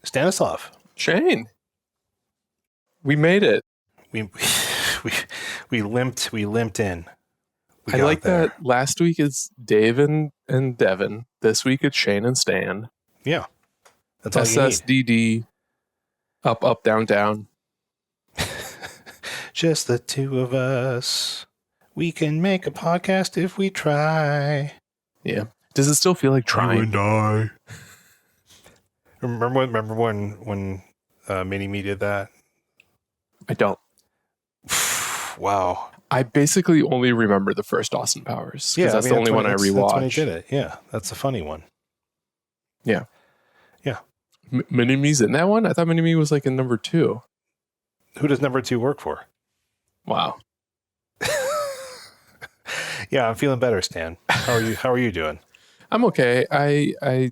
Stanislav. Shane. We made it. We limped in. I like that last week it's Dave and Devin. This week it's Shane and Stan. Yeah. That's all you need. SSDD. Up, down, down. Just the two of us. We can make a podcast if we try. Yeah. Does it still feel like trying? You and I. Remember when Mini-Me did that? I don't. Wow. I basically only remember the first Austin Powers. Yeah, that's the only one I rewatched. That's when he did it. Yeah, that's a funny one. Yeah. Yeah. Mini-Me's in that one? I thought Mini-Me was like in number 2. Who does number 2 work for? Wow. Yeah, I'm feeling better, Stan. How are you doing? I'm okay. I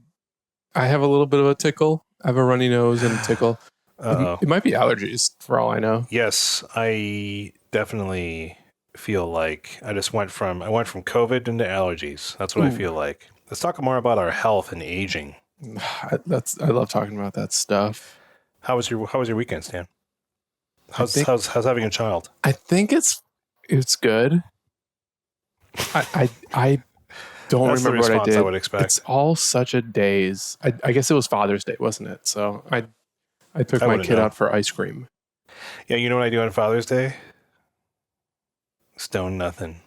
have a little bit of a tickle. I have a runny nose and a tickle. It might be allergies for all I know. Yes, I definitely feel like I went from COVID into allergies. That's what I feel like. Let's talk more about our health and aging. I love talking about that stuff. How was your weekend, Stan? How's having a child? I think it's good. I don't That's remember the what I did. I would expect. It's all such a daze. I guess it was Father's Day, wasn't it? So I took my kid out for ice cream. Yeah, you know what I do on Father's Day? Stone nothing.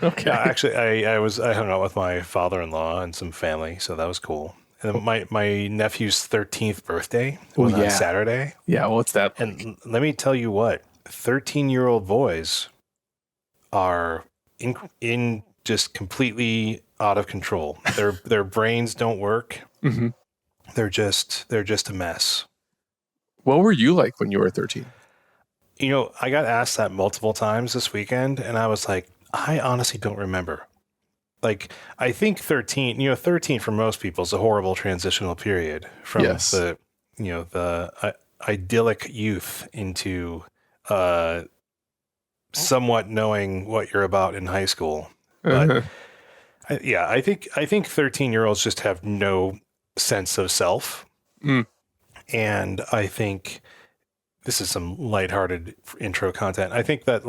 Okay. Actually, I hung out with my father-in-law and some family, so that was cool. And my nephew's 13th birthday was on Saturday. Yeah, what's that? And let me tell you what, 13-year-old boys are in just completely out of control. Their brains don't work. Mm-hmm. They're just a mess. What were you like when you were 13? You know, I got asked that multiple times this weekend, and I was like, I honestly don't remember. Like, I think 13 for most people is a horrible transitional period from the idyllic youth into somewhat knowing what you're about in high school. But I think 13-year-olds just have no sense of self. Mm. And I think this is some lighthearted intro content. I think that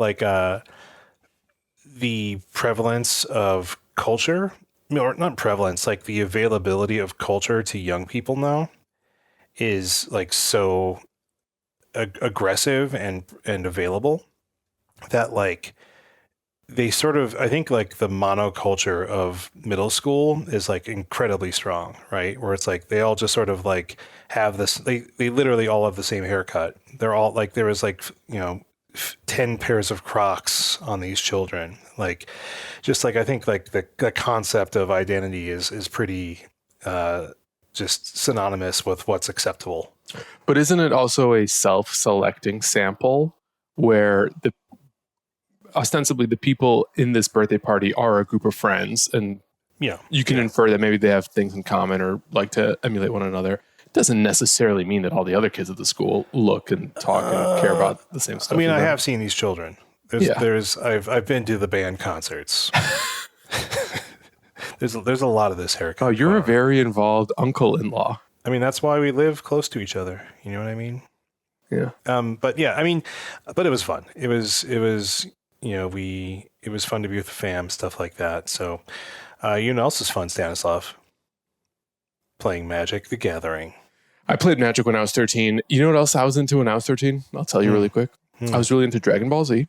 the prevalence of culture, or not prevalence, like the availability of culture to young people now is like so aggressive and available that like they sort of, I think like the monoculture of middle school is like incredibly strong, right? Where it's like they all just sort of like have this, they literally all have the same haircut. They're all like, there was like, 10 pairs of Crocs on these children. Like, just like, I think like the concept of identity is pretty just synonymous with what's acceptable. But isn't it also a self-selecting sample where ostensibly the people in this birthday party are a group of friends, and you can infer that maybe they have things in common or like to emulate one another. It doesn't necessarily mean that all the other kids at the school look and talk and care about the same stuff. I mean, I have seen these children. I've been to the band concerts. There's a lot of this haircut. Oh, you're a very involved uncle-in-law. I mean, that's why we live close to each other. You know what I mean? Yeah. But yeah, I mean, but it was fun. It was it was fun to be with the fam, stuff like that. So, you know, else is fun, Stanislav? Playing Magic: The Gathering. I played Magic when I was 13. You know what else I was into when I was 13? I'll tell you really quick. I was really into Dragon Ball Z.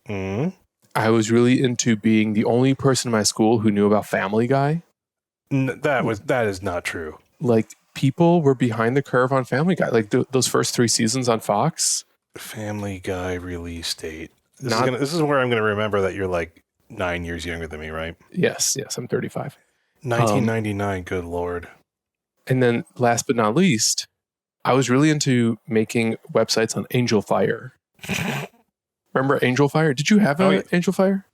I was really into being the only person in my school who knew about Family Guy. That is not true. Like, people were behind the curve on Family Guy. Like those first 3 seasons on Fox. Family Guy release date. This is where I'm going to remember that you're like 9 years younger than me, right? Yes, I'm 35. 1999, good Lord. And then last but not least, I was really into making websites on Angel Fire. Remember Angel Fire? Did you have an Angel Fire?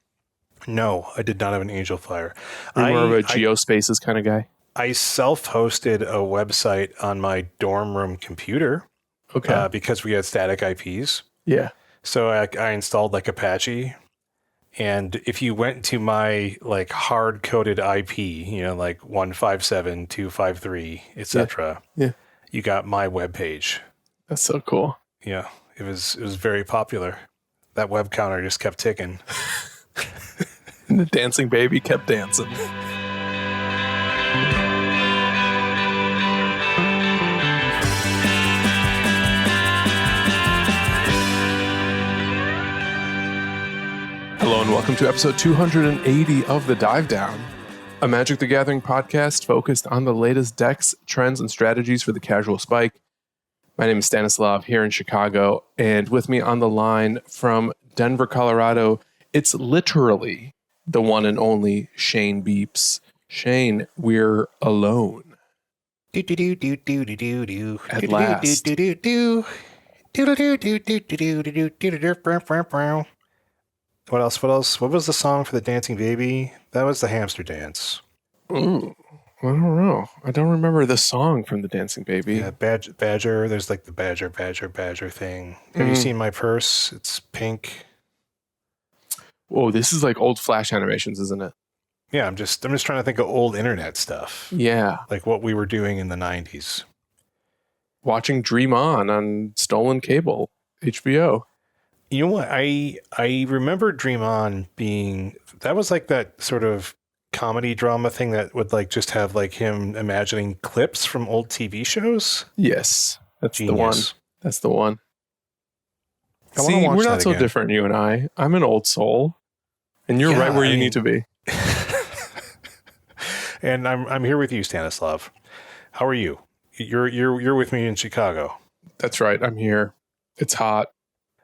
No, I did not have an Angel Fire. You're more of a Geospaces kind of guy? I self-hosted a website on my dorm room computer. Okay. Because we had static IPs. Yeah. So I installed like Apache. And if you went to my like hard-coded IP, like 157.253, etc., you got my webpage. That's so cool. Yeah, it was very popular. That web counter just kept ticking. And the dancing baby kept dancing. Hello and welcome to episode 280 of The Dive Down, a Magic the Gathering podcast focused on the latest decks, trends, and strategies for the casual spike. My name is Stanislav here in Chicago, and with me on the line from Denver, Colorado, it's literally the one and only Shane Beeps. Shane, we're alone. At last. What else? What was the song for the dancing baby? That was the hamster dance. Ooh, I don't know. I don't remember the song from the dancing baby. Yeah, Badger. There's like the Badger thing. Have you seen my purse? It's pink. Oh, this is like old Flash animations, isn't it? Yeah, I'm just trying to think of old internet stuff. Yeah. Like what we were doing in the 90s. Watching Dream On stolen cable, HBO. You know what? I remember Dream On being, that was like that sort of comedy drama thing that would like just have like him imagining clips from old TV shows. Yes, that's Genius. the one. That's the one. I wanna See, watch we're that not so again. different, you and I. I'm an old soul, and you're right where you need to be. And I'm here with you, Stanislav. How are you? You're with me in Chicago. That's right. I'm here. It's hot.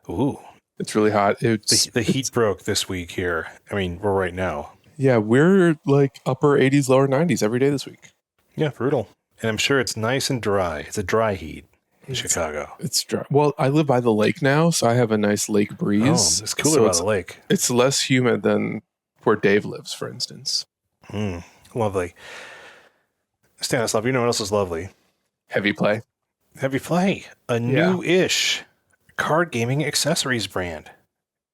Ooh. It's really hot. The heat broke this week here. I mean, we're right now. Yeah, we're like upper 80s, lower 90s every day this week. Yeah, brutal. And I'm sure it's nice and dry. It's a dry heat in Chicago. It's dry. Well, I live by the lake now, so I have a nice lake breeze. Oh, it's cooler by the lake. It's less humid than where Dave lives, for instance. Lovely. Stanislav, you know what else is lovely? Heavy play. Heavy Play, a new-ish card gaming accessories brand.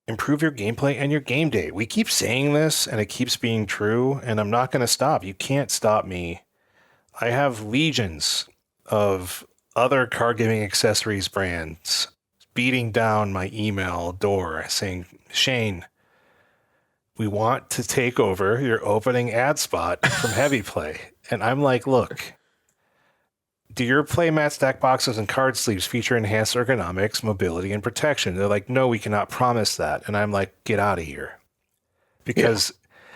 Improve your gameplay and your game day. We keep saying this, and it keeps being true, and I'm not going to stop. You can't stop me. I have legions of other card gaming accessories brands beating down my email door saying, Shane, we want to take over your opening ad spot from Heavy Play. And I'm like, look, do your playmats, deck boxes, and card sleeves feature enhanced ergonomics, mobility, and protection? They're like, no, we cannot promise that. And I'm like, get out of here. Because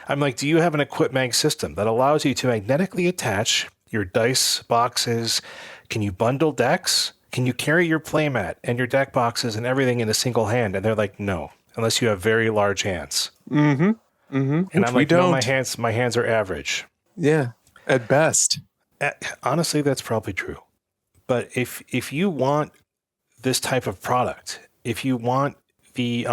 I'm like, do you have an EquipMag system that allows you to magnetically attach your dice boxes? Can you bundle decks? Can you carry your playmat and your deck boxes and everything in a single hand? And they're like, no, unless you have very large hands. Mm-hmm. Mm-hmm. And I'm like, no, my hands are average. Yeah, at best. Honestly, that's probably true. But if you want this type of product, if you want the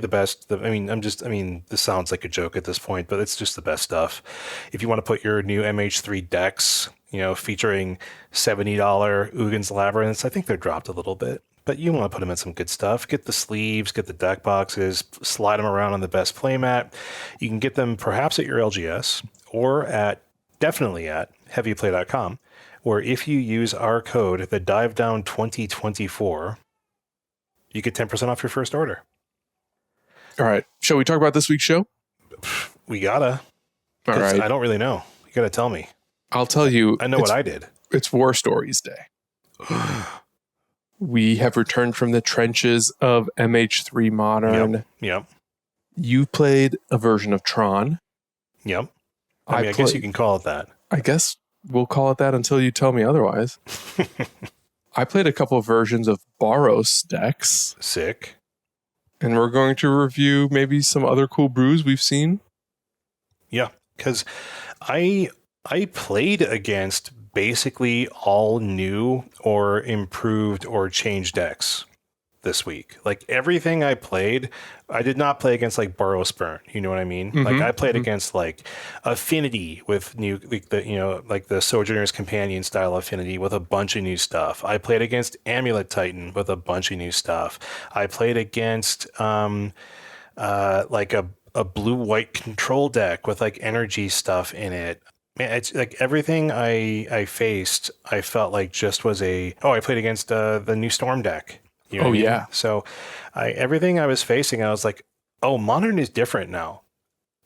best, this sounds like a joke at this point, but it's just the best stuff. If you want to put your new MH3 decks, featuring $70 Ugins Labyrinths, I think they're dropped a little bit, but you want to put them in some good stuff. Get the sleeves, get the deck boxes, slide them around on the best playmat. You can get them perhaps at your LGS or definitely at heavyplay.com, where if you use our code, the DiveDown2024, you get 10% off your first order. All right. Shall we talk about this week's show? We gotta. All right. I don't really know. You gotta tell me. I'll tell you. I know what I did. It's War Stories Day. We have returned from the trenches of MH3 Modern. Yep. You played a version of Tron. Yep. I guess you can call it that. I guess we'll call it that until you tell me otherwise. I played a couple of versions of Boros decks. Sick. And we're going to review maybe some other cool brews we've seen. Yeah, because I played against basically all new or improved or changed decks this week. Like everything I played, I did not play against like Boros Burn. You know what I mean? Mm-hmm. Like I played against like Affinity with new, like the Sojourner's Companion style Affinity with a bunch of new stuff. I played against Amulet Titan with a bunch of new stuff. I played against like a blue-white control deck with like energy stuff in it. Man, it's like everything I faced, I felt like just was I played against the new Storm deck. You know what I mean? Yeah. So everything I was facing, I was like, oh, Modern is different now.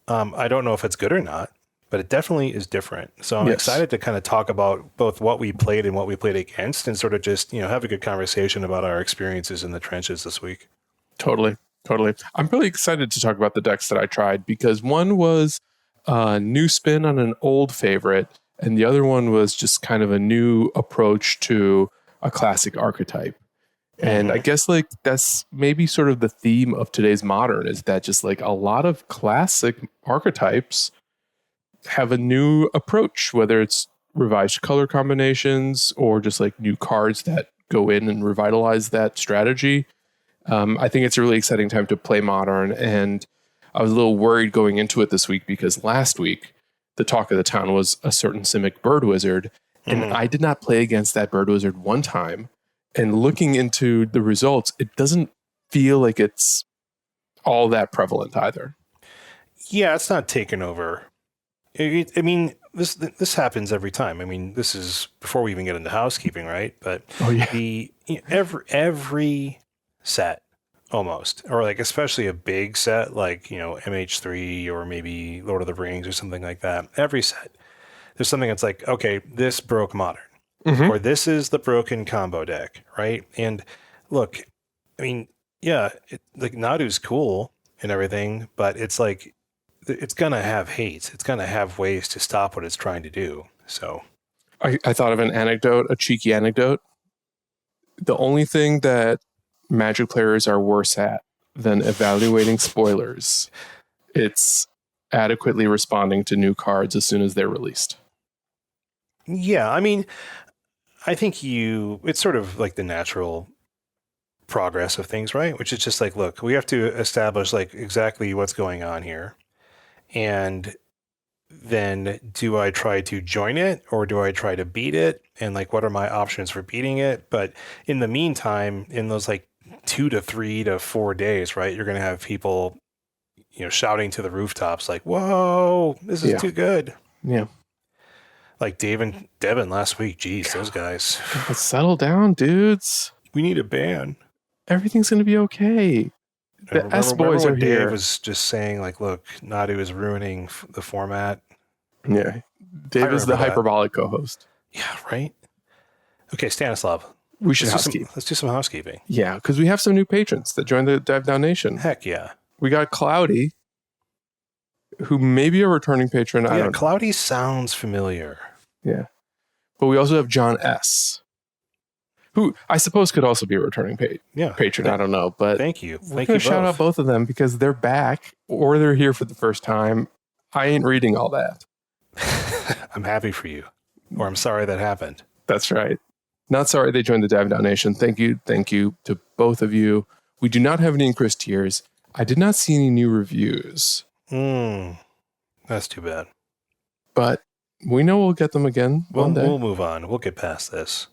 I don't know if it's good or not, but it definitely is different. So I'm excited to kind of talk about both what we played and what we played against, and sort of just, have a good conversation about our experiences in the trenches this week. Totally. I'm really excited to talk about the decks that I tried, because one was a new spin on an old favorite, and the other one was just kind of a new approach to a classic archetype. And I guess like that's maybe sort of the theme of today's Modern, is that just like a lot of classic archetypes have a new approach, whether it's revised color combinations or just like new cards that go in and revitalize that strategy. I think it's a really exciting time to play Modern, and I was a little worried going into it this week because last week the talk of the town was a certain Simic Bird Wizard, and I did not play against that Bird Wizard one time. And looking into the results, it doesn't feel like it's all that prevalent either. Yeah, it's not taken over. I mean, this happens every time. I mean, this is before we even get into housekeeping, right? But every set almost, or like especially a big set like, MH3 or maybe Lord of the Rings or something like that. Every set, there's something that's like, okay, this broke Modern. Or this is the broken combo deck, right? And look, I mean, yeah, like Nadu's cool and everything, but it's like, it's going to have hates. It's going to have ways to stop what it's trying to do. So I thought of an anecdote, a cheeky anecdote. The only thing that Magic players are worse at than evaluating spoilers, it's adequately responding to new cards as soon as they're released. Yeah, I mean, I think it's sort of like the natural progress of things, right? Which is just like, look, we have to establish like exactly what's going on here. And then do I try to join it or do I try to beat it? And like, what are my options for beating it? But in the meantime, in those like 2 to 3 to 4 days, right, you're going to have people, shouting to the rooftops like, whoa, this is too good. Yeah. Like Dave and Devin last week. Geez, those guys. Settle down, dudes. We need a ban. Everything's going to be okay. The S-Boys are here. Dave was just saying, like, look, Nadu is ruining the format. Yeah. Dave is the hyperbolic co-host. Yeah, right? Okay, Stanislav. We should housekeep. Let's do some housekeeping. Yeah, because we have some new patrons that joined the Dive Down Nation. Heck yeah. We got Cloudy, who may be a returning patron. I don't know. Cloudy sounds familiar. Yeah. But we also have John S., who I suppose could also be a returning patron. I don't know. But thank you. We're going to shout out both of them because they're back or they're here for the first time. I ain't reading all that. I'm happy for you. Or I'm sorry that happened. That's right. Not sorry they joined the Dive Down Nation. Thank you to both of you. We do not have any increased tiers. I did not see any new reviews. That's too bad. But we know we'll get them again one day. We'll move on. We'll get past this.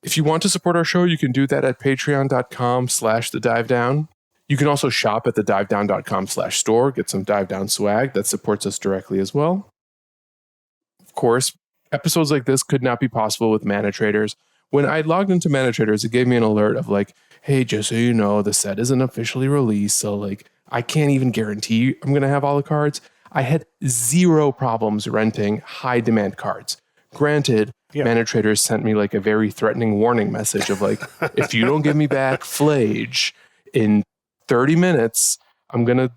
If you want to support our show, you can do that at patreon.com/thedivedown. You can also shop at thedivedown.com/store, get some Dive Down swag that supports us directly as well. Of course, episodes like this could not be possible with Mana Traders. When I logged into Mana Traders, it gave me an alert of like, hey, just so you know, the set isn't officially released, so like I can't even guarantee I'm going to have all the cards. I had zero problems renting high demand cards. Granted, Mana Traders sent me like a very threatening warning message of like, if you don't give me back Flage in 30 minutes, I'm going to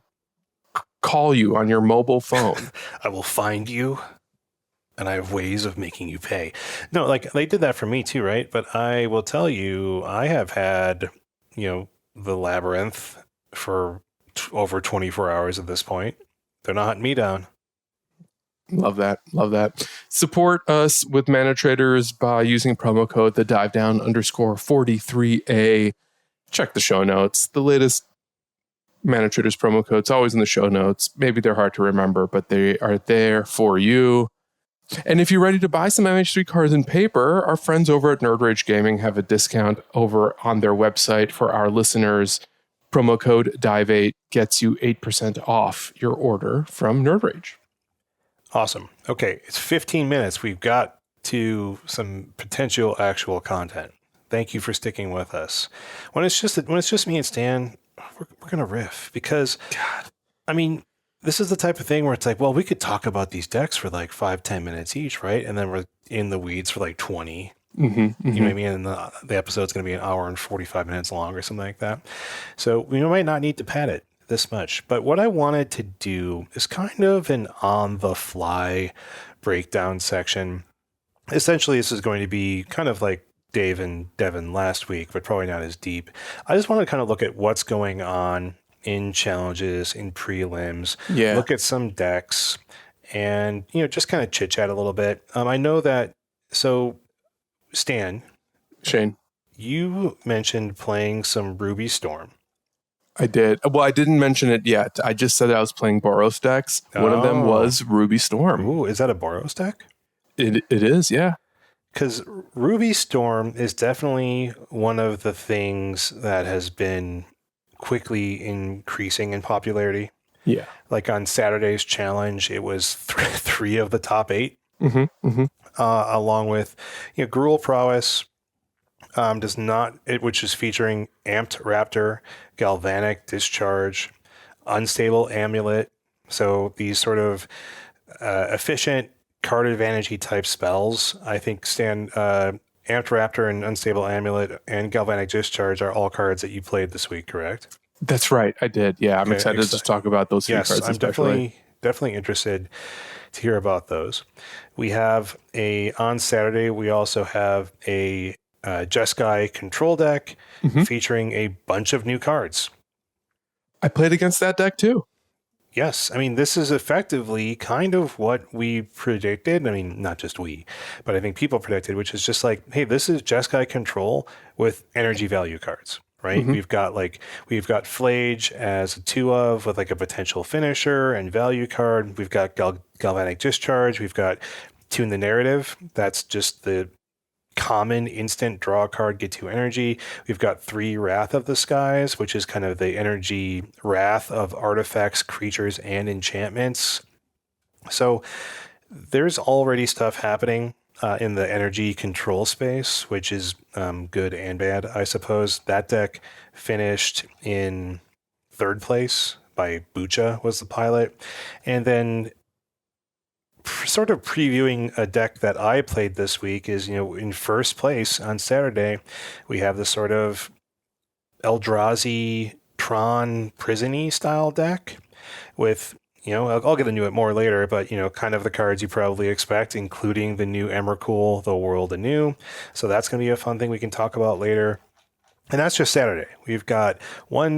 call you on your mobile phone. I will find you and I have ways of making you pay. No, like they did that for me too, right? But I will tell you, I have had, the Labyrinth for over 24 hours at this point. They're not hunting me down. Love that. Support us with Mana Traders by using promo code _43A. Check the show notes. The latest Mana Traders promo code's always in the show notes. Maybe they're hard to remember, but they are there for you. And if you're ready to buy some MH3 cards in paper, our friends over at Nerd Rage Gaming have a discount over on their website for our listeners. Promo code DIVE8 gets you 8% off your order from Nerd Rage. Awesome. Okay, it's 15 minutes. We've got to some potential actual content. Thank you for sticking with us. When it's just me and Stan, we're gonna riff because, God, I mean, this is the type of thing where it's like, well, we could talk about these decks for like 5-10 minutes each, right? And then we're in the weeds for like 20. Mm-hmm, mm-hmm. You know what I mean? And the episode's going to be an hour and 45 minutes long or something like that. So we might not need to pad it this much. But what I wanted to do is kind of an on-the-fly breakdown section. Essentially, this is going to be kind of like Dave and Devin last week, but probably not as deep. I just want to kind of look at what's going on in challenges, in prelims, look at some decks, and, you know, just kind of chit-chat a little bit. I know that, so Stan. Shane. You mentioned playing some Ruby Storm. I did. Well, I didn't mention it yet. I just said I was playing Boros decks. One of them was Ruby Storm. Ooh, is that a Boros deck? It is, yeah. Because Ruby Storm is definitely one of the things that has been quickly increasing in popularity. Yeah. Like on Saturday's challenge, it was three of the top 8. Mm-hmm, mm-hmm. Along with, you know, Gruul Prowess, which is featuring Amped Raptor, Galvanic Discharge, Unstable Amulet. So these sort of efficient card advantage type spells, I think Amped Raptor and Unstable Amulet and Galvanic Discharge are all cards that you played this week, correct? That's right. I did. Yeah, I'm excited to talk about those three cards. Yes, I'm definitely interested to hear about those. We have on Saturday, we also have a Jeskai control deck featuring a bunch of new cards. I played against that deck too. Yes. I mean, this is effectively kind of what we predicted. I mean, not just we, but I think people predicted, which is just like, hey, this is Jeskai control with energy value cards. Right. Mm-hmm. We've got Flage as a 2-of with like a potential finisher and value card. We've got Galvanic Discharge. We've got Tune the Narrative. That's just the common instant draw card, get 2 energy. We've got 3 Wrath of the Skies, which is kind of the energy wrath of artifacts, creatures, and enchantments. So there's already stuff happening in the energy control space, which is good and bad, I suppose. That deck finished in 3rd place by Bucha was the pilot. And then sort of previewing a deck that I played this week is, you know, in 1st place on Saturday, we have this sort of Eldrazi Tron Prison-y style deck with, you know, I'll get into it more later, but, you know, kind of the cards you probably expect, including the new Emrakul, The World Anew. So that's going to be a fun thing we can talk about later. And that's just Saturday. We've got 3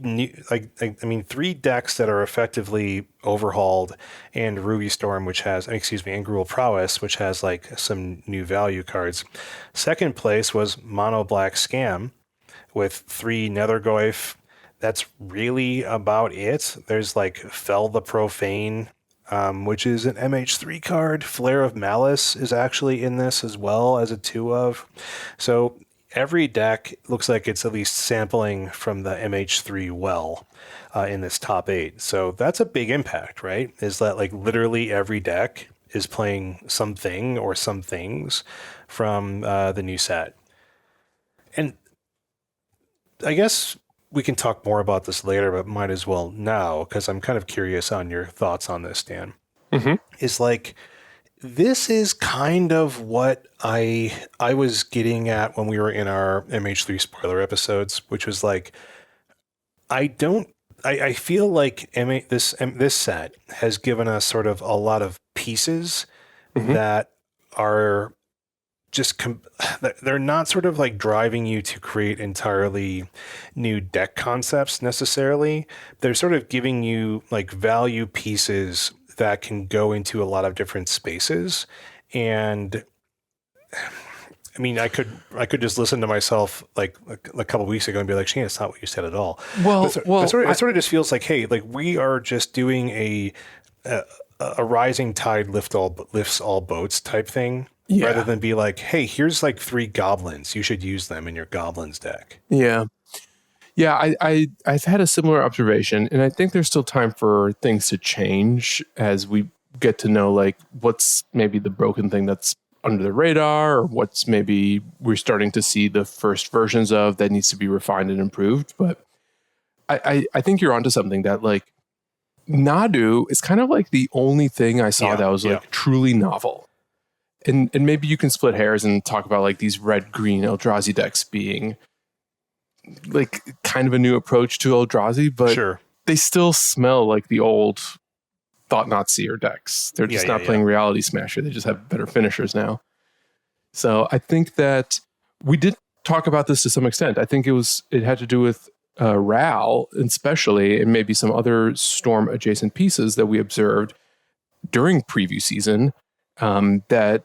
new, three decks that are effectively overhauled, and Ruby Storm, and Gruul Prowess, which has like some new value cards. 2nd place was Mono Black Scam with 3 Nethergoyf. That's really about it. There's like Fell the Profane, which is an MH3 card. Flare of Malice is actually in this as well as a 2-of. So every deck looks like it's at least sampling from the MH3 well in this top 8. So that's a big impact, right? Is that like literally every deck is playing something or some things from the new set. And I guess we can talk more about this later, but might as well now, because I'm kind of curious on your thoughts on this, Dan. Mm-hmm. Is like, this is kind of what I was getting at when we were in our MH3 spoiler episodes, which was like, I feel like this set has given us sort of a lot of pieces that are just they're not sort of like driving you to create entirely new deck concepts necessarily. They're sort of giving you like value pieces that can go into a lot of different spaces. And I mean, I could just listen to myself like a couple of weeks ago and be like, Shane, it's not what you said at all. It sort of just feels like, hey, like we are just doing a rising tide lifts all boats type thing. Yeah. Rather than be like, hey, here's like 3 goblins. You should use them in your goblins deck. Yeah. Yeah, I've had a similar observation, and I think there's still time for things to change as we get to know like what's maybe the broken thing that's under the radar, or what's maybe we're starting to see the first versions of that needs to be refined and improved. But I think you're onto something that like Nadu is kind of like the only thing I saw that was like truly novel. And maybe you can split hairs and talk about like these red-green Eldrazi decks being like kind of a new approach to Eldrazi, but they still smell like the old Thought-Knot Seer decks. They're just not playing Reality Smasher. They just have better finishers now. So I think that we did talk about this to some extent. I think it had to do with Ral, especially, and maybe some other Storm adjacent pieces that we observed during preview season that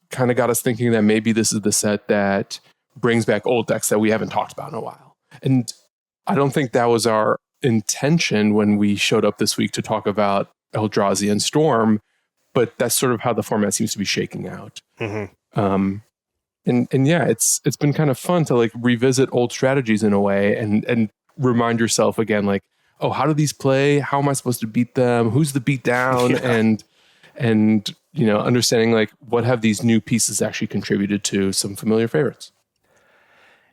kind of got us thinking that maybe this is the set that brings back old decks that we haven't talked about in a while. And I don't think that was our intention when we showed up this week to talk about Eldrazi and Storm, but that's sort of how the format seems to be shaking out. And yeah, it's been kind of fun to like revisit old strategies in a way and remind yourself again, like, oh, how do these play? How am I supposed to beat them? Who's the beat down? And you know, understanding like what have these new pieces actually contributed to some familiar favorites.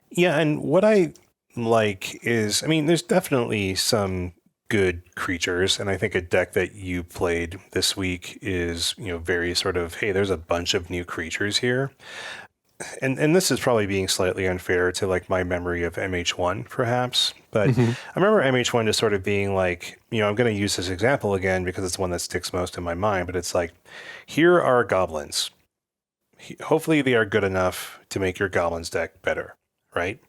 Yeah, and what I like is, I mean, there's definitely some good creatures, and I think a deck that you played this week is, you know, very sort of, hey, there's a bunch of new creatures here. And this is probably being slightly unfair to like my memory of MH1 perhaps, but I remember MH1 just sort of being like, you know, I'm going to use this example again because it's the one that sticks most in my mind, but it's like, here are goblins. Hopefully they are good enough to make your goblins deck better, right?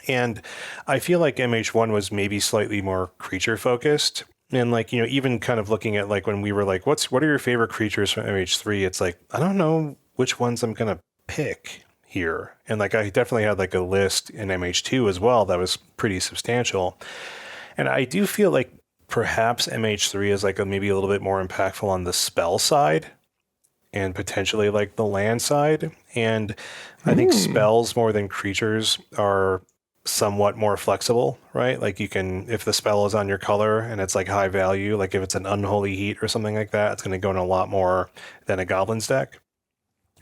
And I feel like MH1 was maybe slightly more creature focused. And like, you know, even kind of looking at like when we were like, what are your favorite creatures from MH3? It's like, I don't know which ones I'm going to pick here. And like I definitely had like a list in MH2 as well that was pretty substantial. And I do feel like perhaps MH3 is like maybe a little bit more impactful on the spell side and potentially like the land side. And I think spells more than creatures are somewhat more flexible, right? Like you can, if the spell is on your color and it's like high value, like if it's an Unholy Heat or something like that, it's going to go in a lot more than a Goblins deck.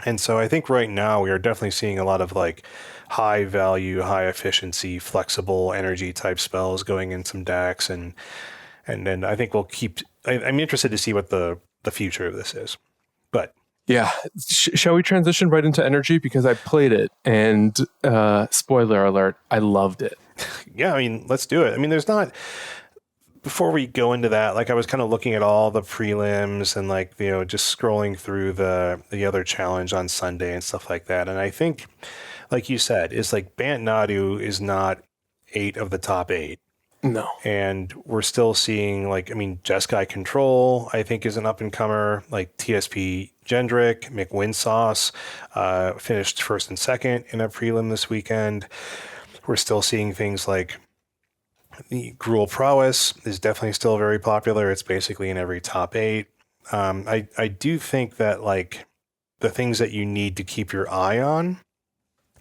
And so I think right now we are definitely seeing a lot of like high value, high efficiency, flexible energy type spells going in some decks. And then I think we'll keep, I'm interested to see what the future of this is. But yeah, shall we transition right into energy? Because I played it and spoiler alert, I loved it. Yeah, I mean, let's do it. I mean, there's not, before we go into that, like I was kind of looking at all the prelims and like, you know, just scrolling through the other challenge on Sunday and stuff like that. And I think, like you said, it's like Bant Nadu is not 8 of the top 8. No. And we're still seeing like, I mean, Jeskai Control, I think is an up and comer, like TSP Gendrick, McWinsauce, finished first and second in a prelim this weekend. We're still seeing things like the Gruul Prowess is definitely still very popular. It's basically in every top 8. I do think that like the things that you need to keep your eye on,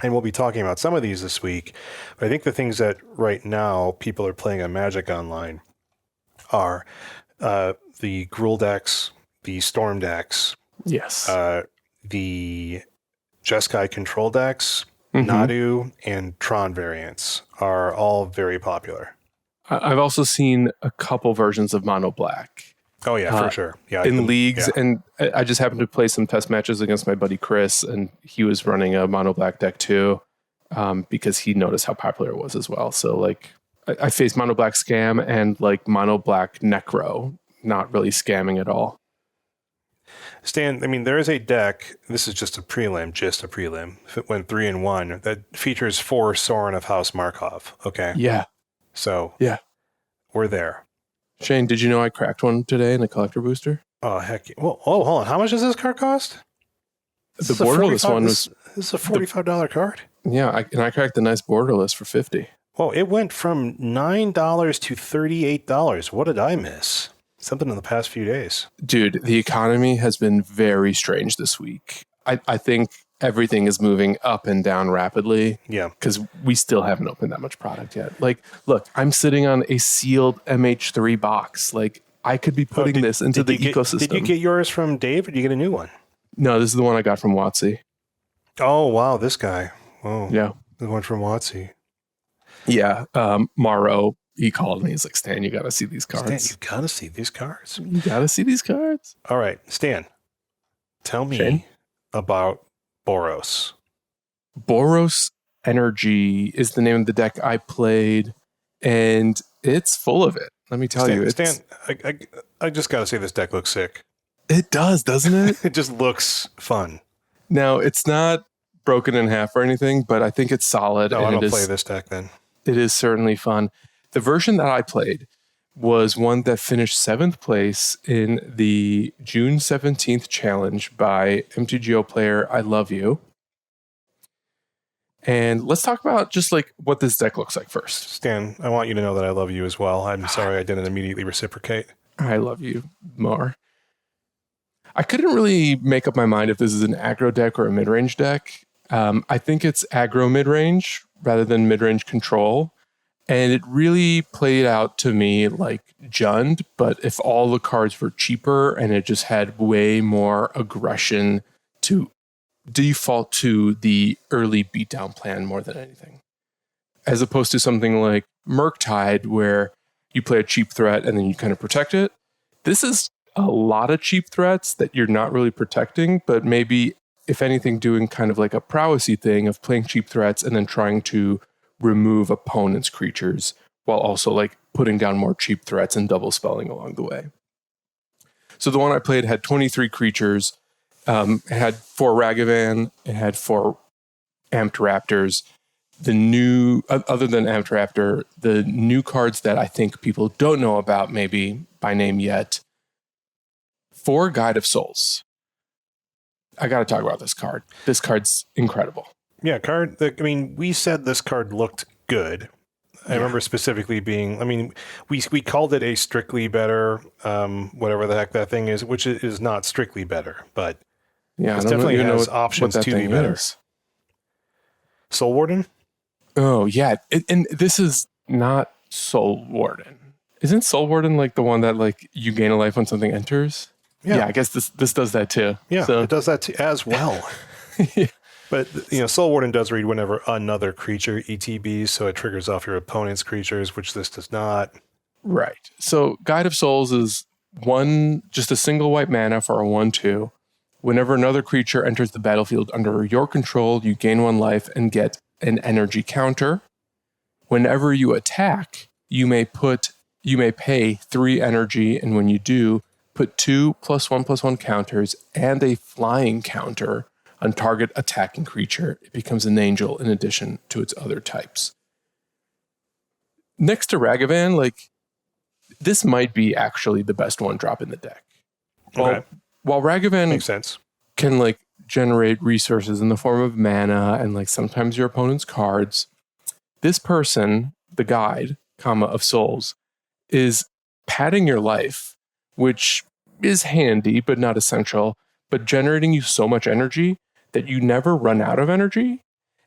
and we'll be talking about some of these this week, but I think the things that right now people are playing on Magic Online are the Gruul decks, the Storm decks, yes, the Jeskai Control decks, Nadu, and Tron variants are all very popular. I've also seen a couple versions of Mono Black. Oh yeah, for sure. Yeah, in leagues, and I just happened to play some test matches against my buddy Chris, and he was running a Mono Black deck too, because he noticed how popular it was as well. So like, I faced Mono Black Scam and like Mono Black Necro, not really scamming at all. Stan, I mean, there is a deck. This is just a prelim. If it went 3-1, that features 4 Sorin of House Markov. Okay. Yeah. So yeah, we're there. Shane, did you know I cracked one today in a collector booster? Oh heck! Well, hold on. How much does this card cost? The borderless one was. This is a $45 card. Yeah, I cracked the nice borderless for $50. Well, it went from $9 to $38. What did I miss? Something in the past few days. Dude, the economy has been very strange this week. I think everything is moving up and down rapidly. Yeah. Because we still haven't opened that much product yet. Like, look, I'm sitting on a sealed MH3 box. Like, I could be putting this into the ecosystem. Did you get yours from Dave, or did you get a new one? No, this is the one I got from Watsy. Oh, wow, this guy. Oh, yeah. The one from Watsy. Yeah. Morrow, he called me. He's like, Stan, you got to see these cards. Stan, you got to see these cards. You got to see these cards. All right, Stan, tell me about Boros. Boros Energy is the name of the deck I played, and it's full of it. Let me tell you. Stan, I just got to say this deck looks sick. It does, doesn't it? It just looks fun. Now, it's not broken in half or anything, but I think it's solid. No, I don't play this deck then. It is certainly fun. The version that I played was one that finished 7th place in the June 17th challenge by MTGO player I Love You. And let's talk about just like what this deck looks like first. Stan, I want you to know that I love you as well. I'm sorry I didn't immediately reciprocate. I love you more. I couldn't really make up my mind if this is an aggro deck or a mid-range deck. I think it's aggro mid-range rather than mid-range control. And it really played out to me like Jund, but if all the cards were cheaper and it just had way more aggression to default to the early beatdown plan more than anything. As opposed to something like Murktide, where you play a cheap threat and then you kind of protect it. This is a lot of cheap threats that you're not really protecting, but maybe, if anything, doing kind of like a prowessy thing of playing cheap threats and then trying to remove opponents' creatures while also like putting down more cheap threats and double spelling along the way. So the one I played had 23 creatures. It had 4 Ragavan. It had 4 Amped Raptors. The new, other than Amped Raptor, the new cards that I think people don't know about maybe by name yet. 4 Guide of Souls. I got to talk about this card. This card's incredible. Yeah, we said this card looked good. I remember specifically being, we called it a strictly better, whatever the heck that thing is, which is not strictly better, but it definitely has options to be better. Soul Warden? Oh, yeah. And this is not Soul Warden. Isn't Soul Warden like the one that like you gain a life when something enters? Yeah, I guess this does that too. Yeah, so. It does that as well. Yeah. But, Soul Warden does read whenever another creature ETBs, so it triggers off your opponent's creatures, which this does not. Right. So Guide of Souls is just a single white mana for a 1/2. Whenever another creature enters the battlefield under your control, you gain 1 life and get an energy counter. Whenever you attack, you may pay 3 energy, and when you do, put 2 +1/+1 counters and a flying counter on target attacking creature. It becomes an angel in addition to its other types. Next to Ragavan, this might be actually the best 1-drop in the deck. Okay. While Ragavan makes sense, can generate resources in the form of mana and sometimes your opponent's cards, this person, the Guide, of Souls, is padding your life, which is handy but not essential, but generating you so much energy that you never run out of energy.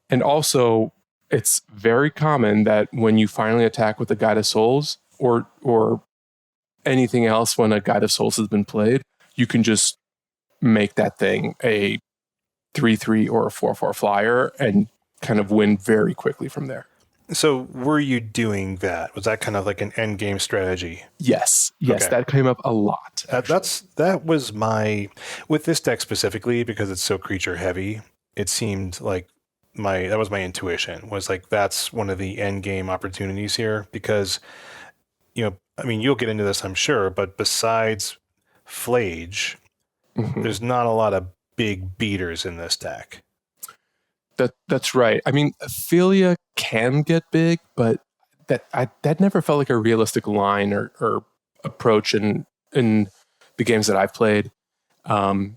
And also, it's very common that when you finally attack with a Guide of Souls or anything else when a Guide of Souls has been played, you can just make that thing a 3/3 or a 4/4 flyer and kind of win very quickly from there. So were you doing that? Was that kind of like an end game strategy? Yes, okay. That came up a lot. That was with this deck specifically, because it's so creature heavy, it seemed like that was my intuition, was like that's one of the end game opportunities here, because you'll get into this I'm sure, but besides Flage, there's not a lot of big beaters in this deck. That's right. Ophelia can get big, but that never felt like a realistic line or approach in the games that I've played.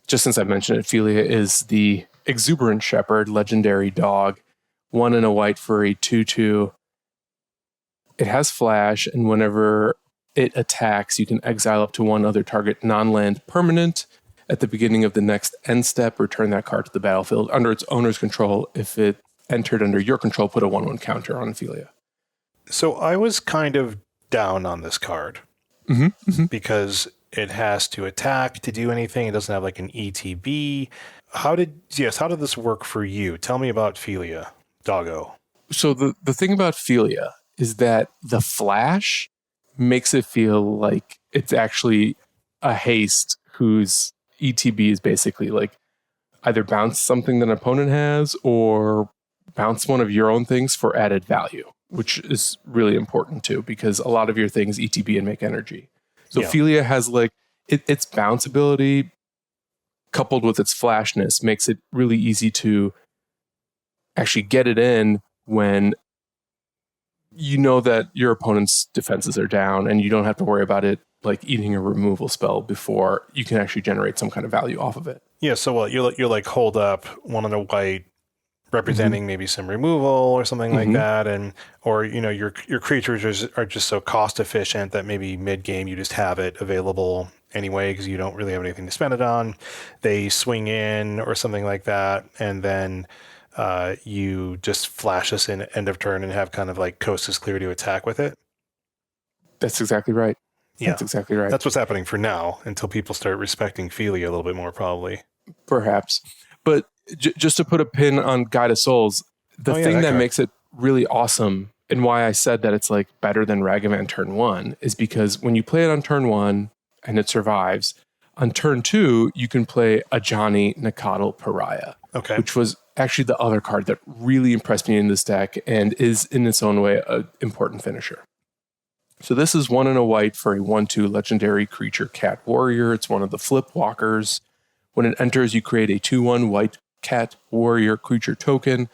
Just since I've mentioned it, Ophelia is the exuberant shepherd, legendary dog, 1 and a white for a 2/2. It has flash, and whenever it attacks, you can exile up to 1 other target non-land permanent. At the beginning of the next end step, return that card to the battlefield under its owner's control. If it entered under your control, put a 1/1 counter on Ophelia. So I was kind of down on this card because it has to attack to do anything. It doesn't have like an ETB. How did this work for you? Tell me about Philia, Doggo. So the thing about Philia is that the flash makes it feel like it's actually a haste whose ETB is basically like either bounce something that an opponent has or bounce one of your own things for added value, which is really important too, because a lot of your things ETB and make energy. So Philia has like its bounce ability coupled with its flashness makes it really easy to actually get it in when you know that your opponent's defenses are down and you don't have to worry about it like eating a removal spell before you can actually generate some kind of value off of it. Yeah, so you're like hold up one on a white representing maybe some removal or something like that, and or your creatures are just so cost efficient that maybe mid game you just have it available anyway because you don't really have anything to spend it on. They swing in or something like that, and then you just flash us in end of turn and have kind of like coast is clear to attack with it. That's exactly right. Yeah, that's exactly right. That's what's happening for now until people start respecting Philia a little bit more, probably. Perhaps. But just to put a pin on Guide of Souls, the thing that makes it really awesome and why I said that it's like better than Ragavan turn 1 is because when you play it on turn 1 and it survives, on turn 2, you can play Ajani Nakatl Pariah, which was actually the other card that really impressed me in this deck and is in its own way an important finisher. So this is 1 and a white for a 1/2 legendary creature cat warrior. It's one of the flip walkers. When it enters, you create a 2/1 white cat warrior creature token.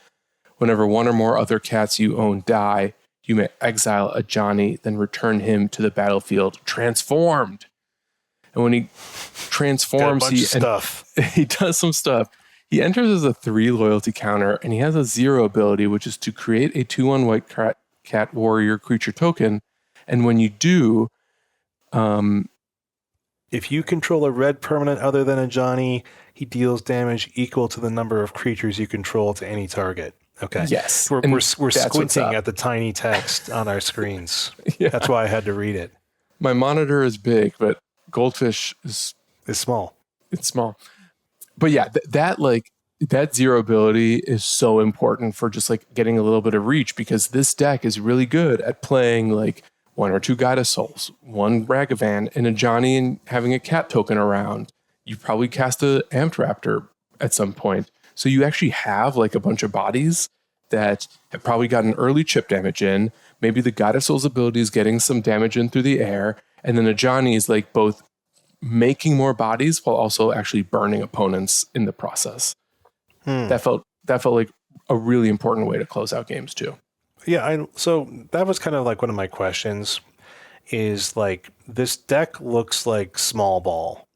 Whenever one or more other cats you own die, you may exile Ajani, then return him to the battlefield transformed. And when he transforms, he does some stuff. He enters as a 3 loyalty counter, and he has a 0 ability, which is to create a 2/1 white cat warrior creature token. And when you do, if you control a red permanent other than Ajani, he deals damage equal to the number of creatures you control to any target. Okay. Yes. We're squinting at the tiny text on our screens. Yeah. That's why I had to read it. My monitor is big, but Goldfish is small. It's small. But yeah, that 0 ability is so important for just like getting a little bit of reach because this deck is really good at playing like 1 or 2 Guide of Souls, 1 Ragavan, and Ajani and having a cat token around. You probably cast a Amped Raptor at some point. So you actually have like a bunch of bodies that have probably gotten early chip damage in. Maybe the Guide of Souls ability is getting some damage in through the air. And then Ajani is like both making more bodies while also actually burning opponents in the process. That felt like a really important way to close out games too. Yeah, so that was kind of like one of my questions is like this deck looks like small ball.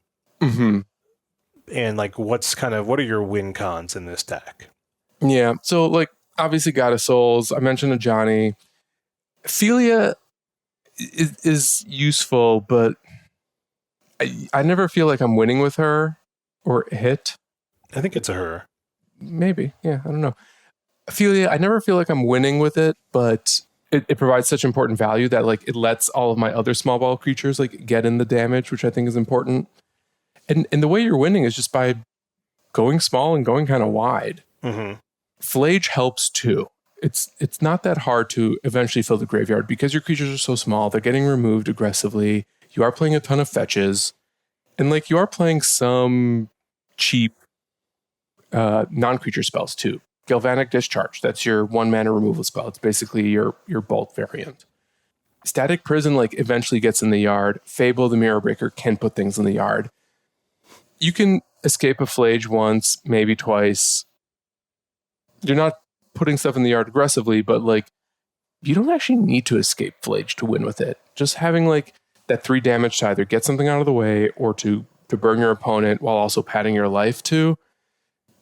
And like what are your win cons in this deck? Yeah, so like obviously God of Souls, I mentioned Ajani. Philia is useful, but I never feel like I'm winning with her or hit. I think it's a her. Maybe, yeah, I don't know. Philia, I never feel like I'm winning with it, but it provides such important value that like it lets all of my other small ball creatures like get in the damage, which I think is important. And the way you're winning is just by going small and going kind of wide. Flage helps too. It's not that hard to eventually fill the graveyard because your creatures are so small. They're getting removed aggressively. You are playing a ton of fetches, and like you are playing some cheap non-creature spells too. Galvanic Discharge, that's your 1 mana removal spell. It's basically your Bolt variant. Static Prison like eventually gets in the yard. Fable the Mirror Breaker can put things in the yard. You can escape a Flage once, maybe twice. You're not putting stuff in the yard aggressively, but like you don't actually need to escape Flage to win with it. Just having like that 3 damage to either get something out of the way or to burn your opponent while also padding your life too.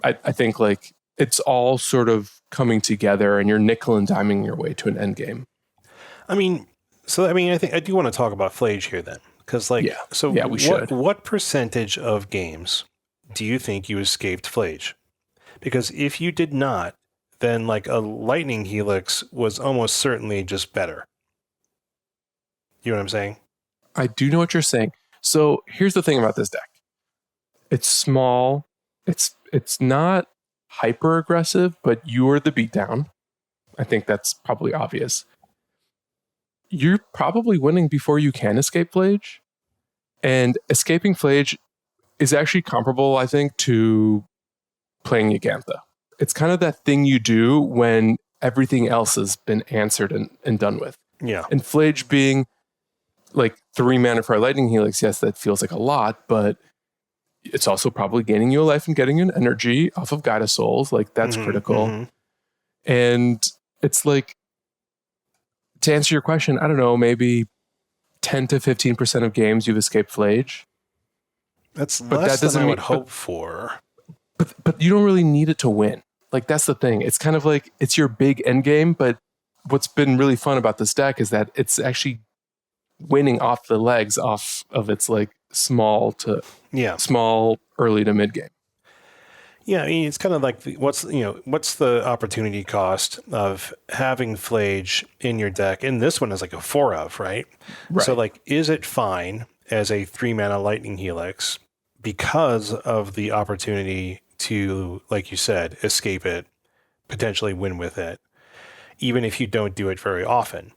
I think like it's all sort of coming together and you're nickel and diming your way to an end game. I think I do want to talk about Flage here then, Because like, we should. What percentage of games do you think you escaped Flage? Because if you did not, then like a lightning helix was almost certainly just better. You know what I'm saying? I do know what you're saying. So here's the thing about this deck. It's small. It's not hyper aggressive, but you're the beatdown. I think that's probably obvious. You're probably winning before you can escape Flage. And escaping Flage is actually comparable, I think, to playing Yagantha. It's kind of that thing you do when everything else has been answered and done with. Yeah. And Flage being like 3 mana for a lightning helix, yes, that feels like a lot, but it's also probably gaining you a life and getting you an energy off of Guide of Souls. Like, that's critical. Mm-hmm. And it's like, to answer your question, I don't know, maybe 10 to 15% of games you've escaped Flage. That's less than I would hope for. But you don't really need it to win. Like, that's the thing. It's kind of like, it's your big end game, but what's been really fun about this deck is that it's actually winning off the legs off of its like small early to mid game. Yeah, I mean, it's kind of like what's the opportunity cost of having Flage in your deck? And this one is like a 4 of, right? So like, is it fine as a 3 mana lightning helix because of the opportunity to, like you said, escape it, potentially win with it, even if you don't do it very often?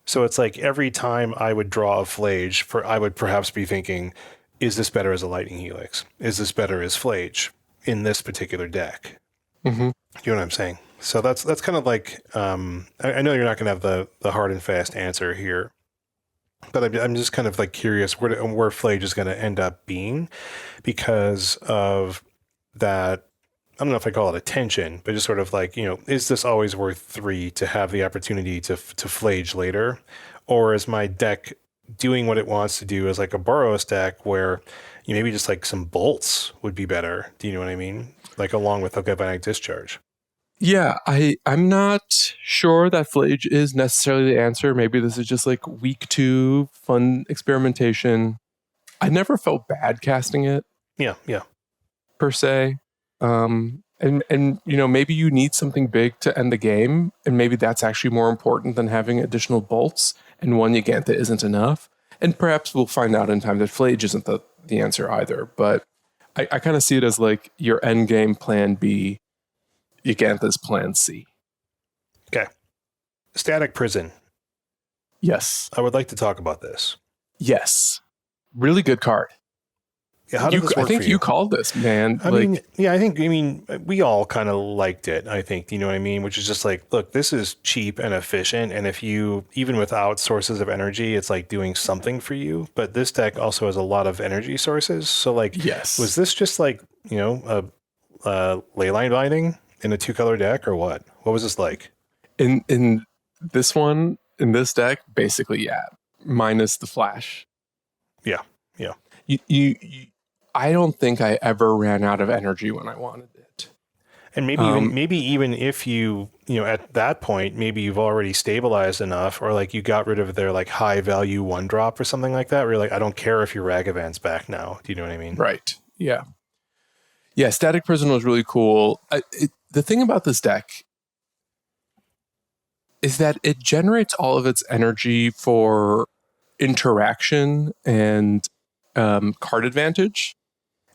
So it's like every time I would draw a Flage, I would perhaps be thinking, is this better as a lightning helix? Is this better as Flage in this particular deck? Mm-hmm. You know what I'm saying? So that's kind of like, I know you're not going to have the hard and fast answer here, but I'm just kind of like curious where Flage is going to end up being because of that. I don't know if I call it attention, but just sort of like, is this always worth 3 to have the opportunity to Flage later? Or is my deck doing what it wants to do as like a Boros deck where maybe just like some bolts would be better? Do you know what I mean? Like along with Galvanic Discharge. Yeah, I'm not sure that Flage is necessarily the answer. Maybe this is just like week 2 fun experimentation. I never felt bad casting it. Yeah. Per se. And maybe you need something big to end the game, and maybe that's actually more important than having additional bolts, and one Yagantha isn't enough. And perhaps we'll find out in time that Flage isn't the answer either. But I kind of see it as like your end game plan B, Yagantha's plan C. Okay. Static Prison. Yes. I would like to talk about this. Yes. Really good card. Yeah, how did this work I think for you? You called this, man. I mean, we all kind of liked it, I think, you know what I mean? Which is just like, look, this is cheap and efficient. And if you, even without sources of energy, it's like doing something for you. But this deck also has a lot of energy sources. So like, yes. Was this just like, a leyline binding in a 2-color deck or what? What was this like? In this one, in this deck, basically, yeah. Minus the flash. Yeah. You I don't think I ever ran out of energy when I wanted it. And maybe even if you at that point, maybe you've already stabilized enough, or like you got rid of their like high value 1-drop or something like that, where you're like, I don't care if your Ragavan's back now. Do you know what I mean? Right. Yeah. Yeah. Static Prison was really cool. The thing about this deck is that it generates all of its energy for interaction and card advantage,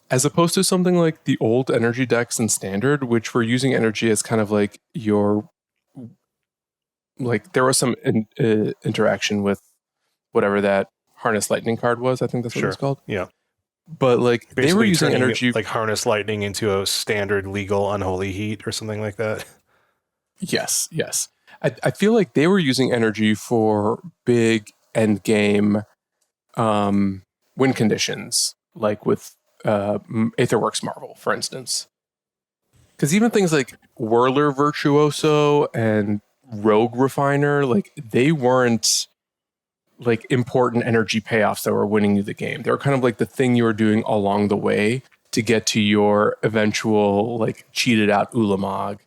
as opposed to something like the old energy decks in Standard, which were using energy as kind of like there was some interaction with whatever that Harness Lightning card was. I think that's what it's called. Yeah. But like basically they were using energy, like Harness Lightning into a standard legal Unholy Heat or something like that. Yes. I feel like they were using energy for big end game win conditions, like with Aetherworks Marvel, for instance. Because even things like Whirler Virtuoso and Rogue Refiner, like they weren't like important energy payoffs that were winning you the game. They were kind of like the thing you were doing along the way to get to your eventual like cheated out Ulamog.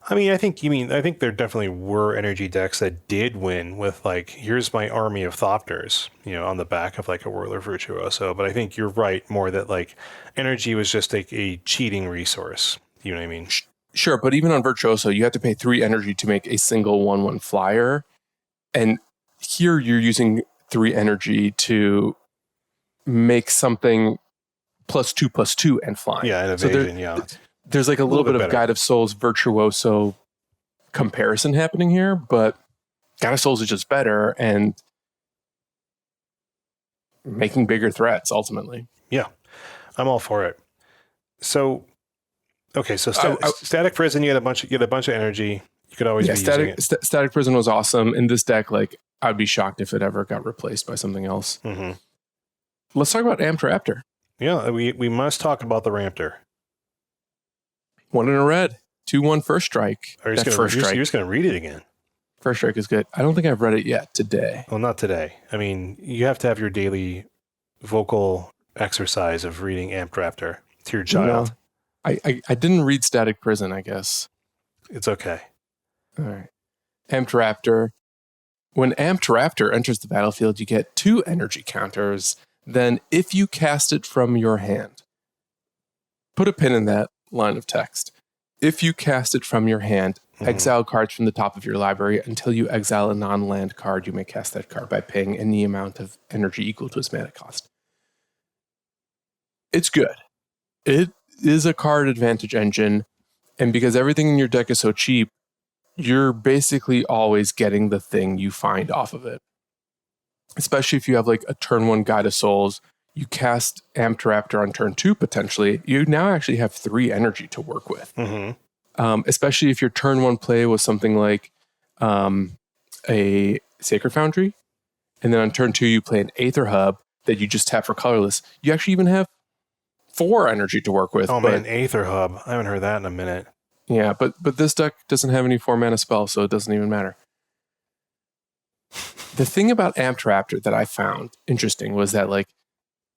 I mean, I think there definitely were energy decks that did win with like, here's my army of Thopters, on the back of like a Whirler Virtuoso. But I think you're right more that like energy was just like a cheating resource. You know what I mean? Sure, but even on Virtuoso, you have to pay 3 energy to make a single 1/1 flyer. And here you're using 3 energy to make something +2/+2 and flying. Yeah, and evasion, There's like a little bit of Guide of Souls Virtuoso comparison happening here, but Guide of Souls is just better and making bigger threats ultimately. Yeah, I'm all for it. So, okay, so Static Prison, you had a bunch of energy. You could always be using it. Static Prison was awesome. In this deck, like I'd be shocked if it ever got replaced by something else. Mm-hmm. Let's talk about Amped Raptor. Yeah, we must talk about the Raptor. 1 in a red, 2/1 first strike. You're just going to read it again. First strike is good. I don't think I've read it yet today. Well, not today. I mean, you have to have your daily vocal exercise of reading Amped Raptor to your child. I didn't read Static Prison, I guess. It's okay. All right. Amped Raptor. When Amped Raptor enters the battlefield, you get 2 energy counters. Then, if you cast it from your hand, put a pin in that line of text. If you cast it from your hand, exile cards from the top of your library. Until you exile a non-land card, you may cast that card by paying any amount of energy equal to its mana cost. It's good. It is a card advantage engine, and because everything in your deck is so cheap, you're basically always getting the thing you find off of it. Especially if you have like a turn 1 Guide of Souls, you cast Amped Raptor on turn 2 potentially, you now actually have 3 energy to work with. Especially if your turn 1 play was something like a Sacred Foundry, and then on turn 2 you play an Aether Hub that you just tap for colorless. You actually even have 4 energy to work with. Oh man, Aether Hub. I haven't heard that in a minute. Yeah, but this deck doesn't have any 4 mana spells, so it doesn't even matter. The thing about Amped Raptor that I found interesting was that like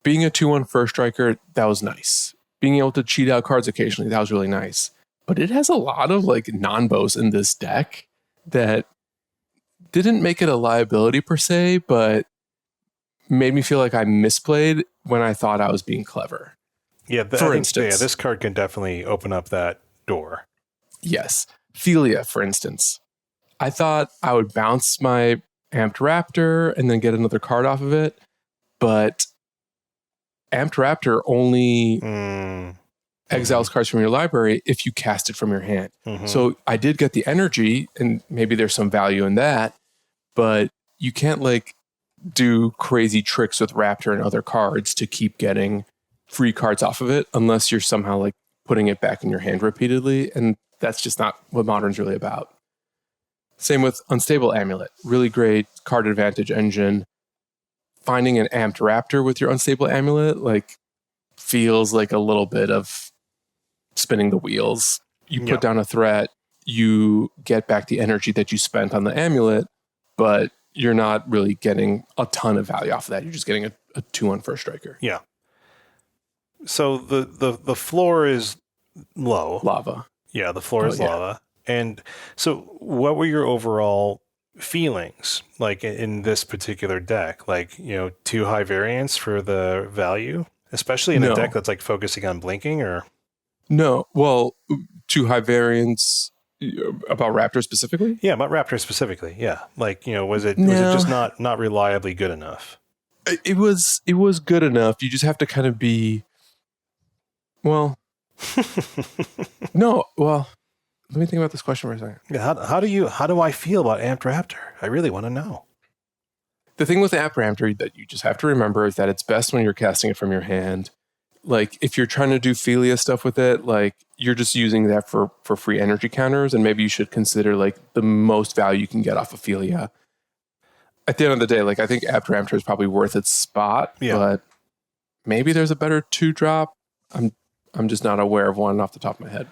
being a 2/1 first striker, that was nice. Being able to cheat out cards occasionally, that was really nice. But it has a lot of like non-bows in this deck that didn't make it a liability per se, but made me feel like I misplayed when I thought I was being clever. Yeah, for instance, this card can definitely open up that door. Yes. Philia, for instance. I thought I would bounce my Amped Raptor and then get another card off of it, but Amped Raptor only exiles cards from your library if you cast it from your hand. So I did get the energy, and maybe there's some value in that, but you can't like do crazy tricks with Raptor and other cards to keep getting free cards off of it unless you're somehow like putting it back in your hand repeatedly, and that's just not what Modern's really about. Same with Unstable Amulet. Really great card advantage engine. Finding an Amped Raptor with your Unstable Amulet like feels like a little bit of spinning the wheels. You put down a threat, you get back the energy that you spent on the amulet, but you're not really getting a ton of value off of that. You're just getting a 2/1 first striker. Yeah. So the floor is low. Lava. Yeah, the floor is lava. And so what were your overall feelings like in this particular deck? Like, too high variance for the value, especially in a deck that's like focusing on blinking, or? No, well, too high variance about Raptor specifically? Yeah, about Raptor specifically. Yeah. Like, was it just not reliably good enough? It was good enough. You just have to kind of be, well, no, well, let me think about this question for a second. Yeah, how do I feel about Amped Raptor? I really want to know. The thing with Amped Raptor that you just have to remember is that it's best when you're casting it from your hand. Like if you're trying to do Philia stuff with it, like you're just using that for free energy counters, and maybe you should consider like the most value you can get off of Philia. At the end of the day, like I think Amped Raptor is probably worth its spot, but maybe there's a better 2-drop. I'm just not aware of one off the top of my head.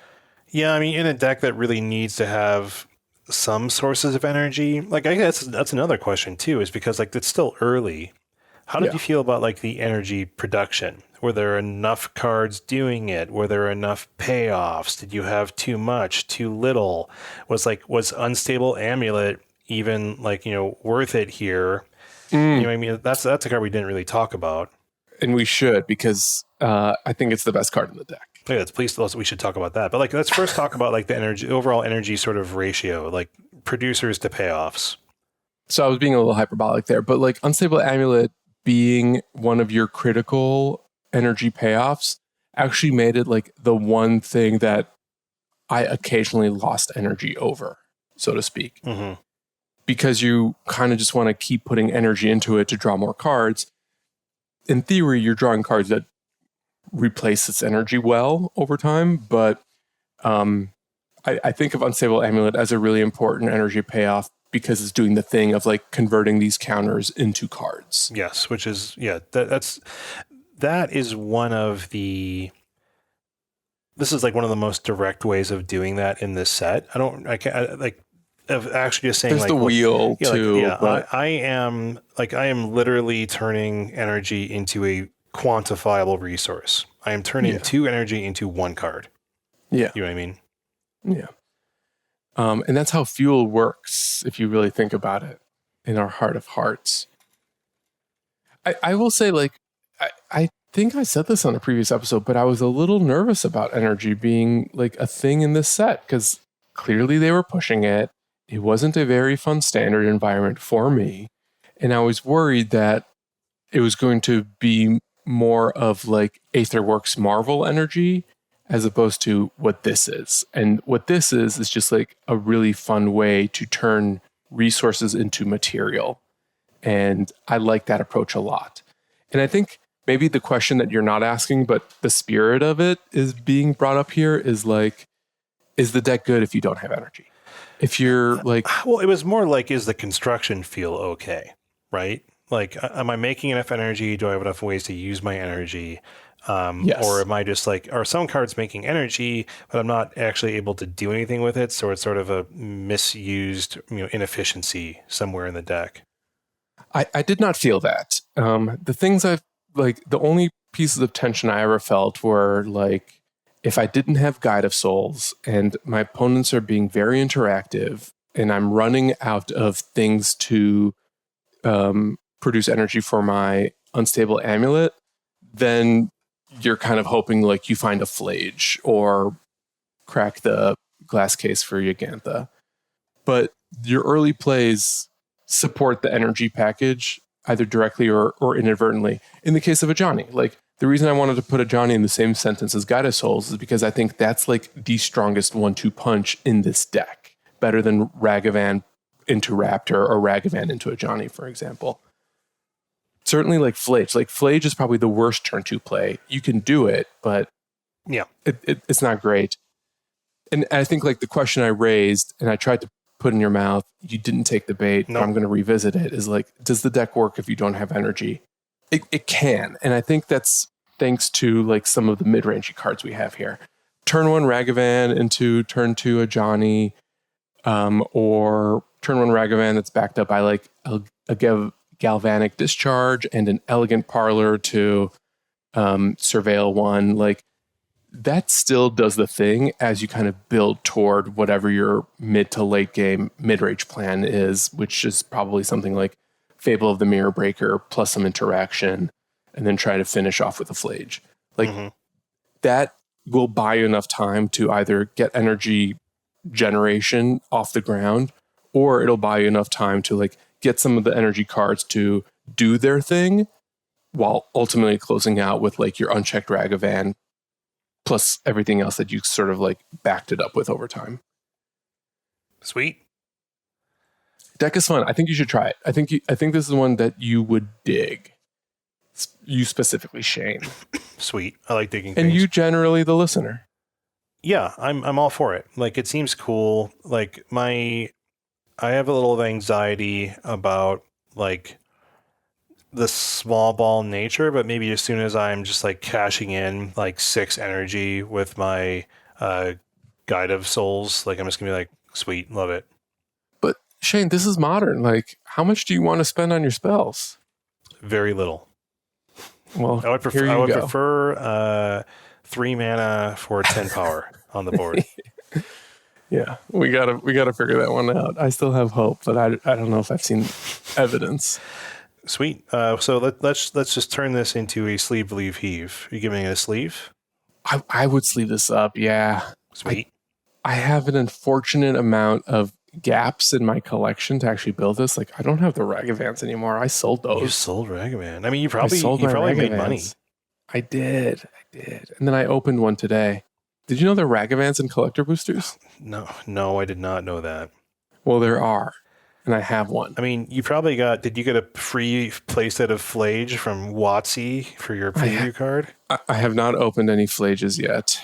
Yeah, I mean, in a deck that really needs to have some sources of energy, like I guess that's another question too, is because like it's still early. How did you feel about like the energy production? Were there enough cards doing it? Were there enough payoffs? Did you have too much, too little? Was Unstable Amulet even worth it here? You know what I mean? That's a card we didn't really talk about. And we should, because I think it's the best card in the deck. Yeah, we should talk about that. But let's first talk about the overall energy sort of ratio, like producers to payoffs. So I was being a little hyperbolic there, but Unstable Amulet being one of your critical energy payoffs actually made it the one thing that I occasionally lost energy over, so to speak. Mm-hmm. Because you kind of just want to keep putting energy into it to draw more cards. In theory, you're drawing cards that replace its energy well over time, but I think of Unstable Amulet as a really important energy payoff because it's doing the thing of converting these counters into cards. Yes, which is that is one of the. This is one of the most direct ways of doing that in this set. Of actually just saying there's the wheel too. I am literally turning energy into a quantifiable resource. I am turning 2 energy into 1 card. Yeah. You know what I mean? Yeah. And that's how fuel works, if you really think about it, in our heart of hearts. I will say, I think I said this on a previous episode, but I was a little nervous about energy being a thing in this set, because clearly they were pushing it. It wasn't a very fun standard environment for me. And I was worried that it was going to be more of Aetherworks Marvel energy as opposed to what this is. And what this is just a really fun way to turn resources into material. And I like that approach a lot. And I think maybe the question that you're not asking, but the spirit of it is being brought up here is is the deck good if you don't have energy? If you're well, it was more is the construction feel okay, right? Am I making enough energy? Do I have enough ways to use my energy? Yes. Or am I just are some cards making energy, but I'm not actually able to do anything with it? So it's sort of a misused, inefficiency somewhere in the deck. I did not feel that. The things the only pieces of tension I ever felt were if I didn't have Guide of Souls and my opponents are being very interactive and I'm running out of things to produce energy for my Unstable Amulet, then you're kind of hoping you find a Flage or crack the glass case for Yagantha. But your early plays support the energy package either directly or inadvertently. In the case of Ajani, the reason I wanted to put Ajani in the same sentence as Guide of Souls is because I think that's the strongest 1-2 punch in this deck, better than Ragavan into Raptor or Ragavan into Ajani, for example. Certainly Flage. Flage is probably the worst turn 2 play. You can do it, but yeah, it's not great. And I think the question I raised and I tried to put in your mouth, you didn't take the bait, nope. But I'm going to revisit it, is does the deck work if you don't have energy? It can. And I think that's thanks to some of the mid-rangey cards we have here. Turn 1 Ragavan into turn 2 Ajani, or turn 1 Ragavan that's backed up by a Galvanic Discharge and an Elegant Parlor to Surveil 1. That still does the thing as you kind of build toward whatever your mid to late game mid-range plan is, which is probably something like Fable of the Mirror Breaker plus some interaction, and then try to finish off with a Flage. That will buy you enough time to either get energy generation off the ground, or it'll buy you enough time to get some of the energy cards to do their thing while ultimately closing out with your unchecked Ragavan plus everything else that you sort of backed it up with over time. Sweet. Deck is fun. I think you should try it. I think this is one that you would dig. You specifically, Shane. Sweet. I like digging and things. You generally the listener. Yeah, I'm all for it. It seems cool. I have a little of anxiety about the small ball nature, but maybe as soon as I'm just cashing in 6 energy with my Guide of Souls, I'm just gonna be sweet, love it. But Shane, this is modern. How much do you want to spend on your spells? Very little. Well, I would prefer 3 mana for 10 power on the board. Yeah, we gotta figure that one out. I still have hope, but I don't know if I've seen evidence. Sweet. So let's just turn this into a sleeve leave heave. Are you giving it a sleeve? I would sleeve this up. Yeah. Sweet. I have an unfortunate amount of gaps in my collection to actually build this. Like, I don't have the Ragavans anymore. I sold those. You sold Ragavan. I mean, you probably made money. I did. And then I opened one today. Did you know there are Ragavans and collector boosters? No, I did not know that. Well, there are, and I have one. I mean, did you get a free playset of Flage from WotC for your preview card? I have not opened any Flages yet.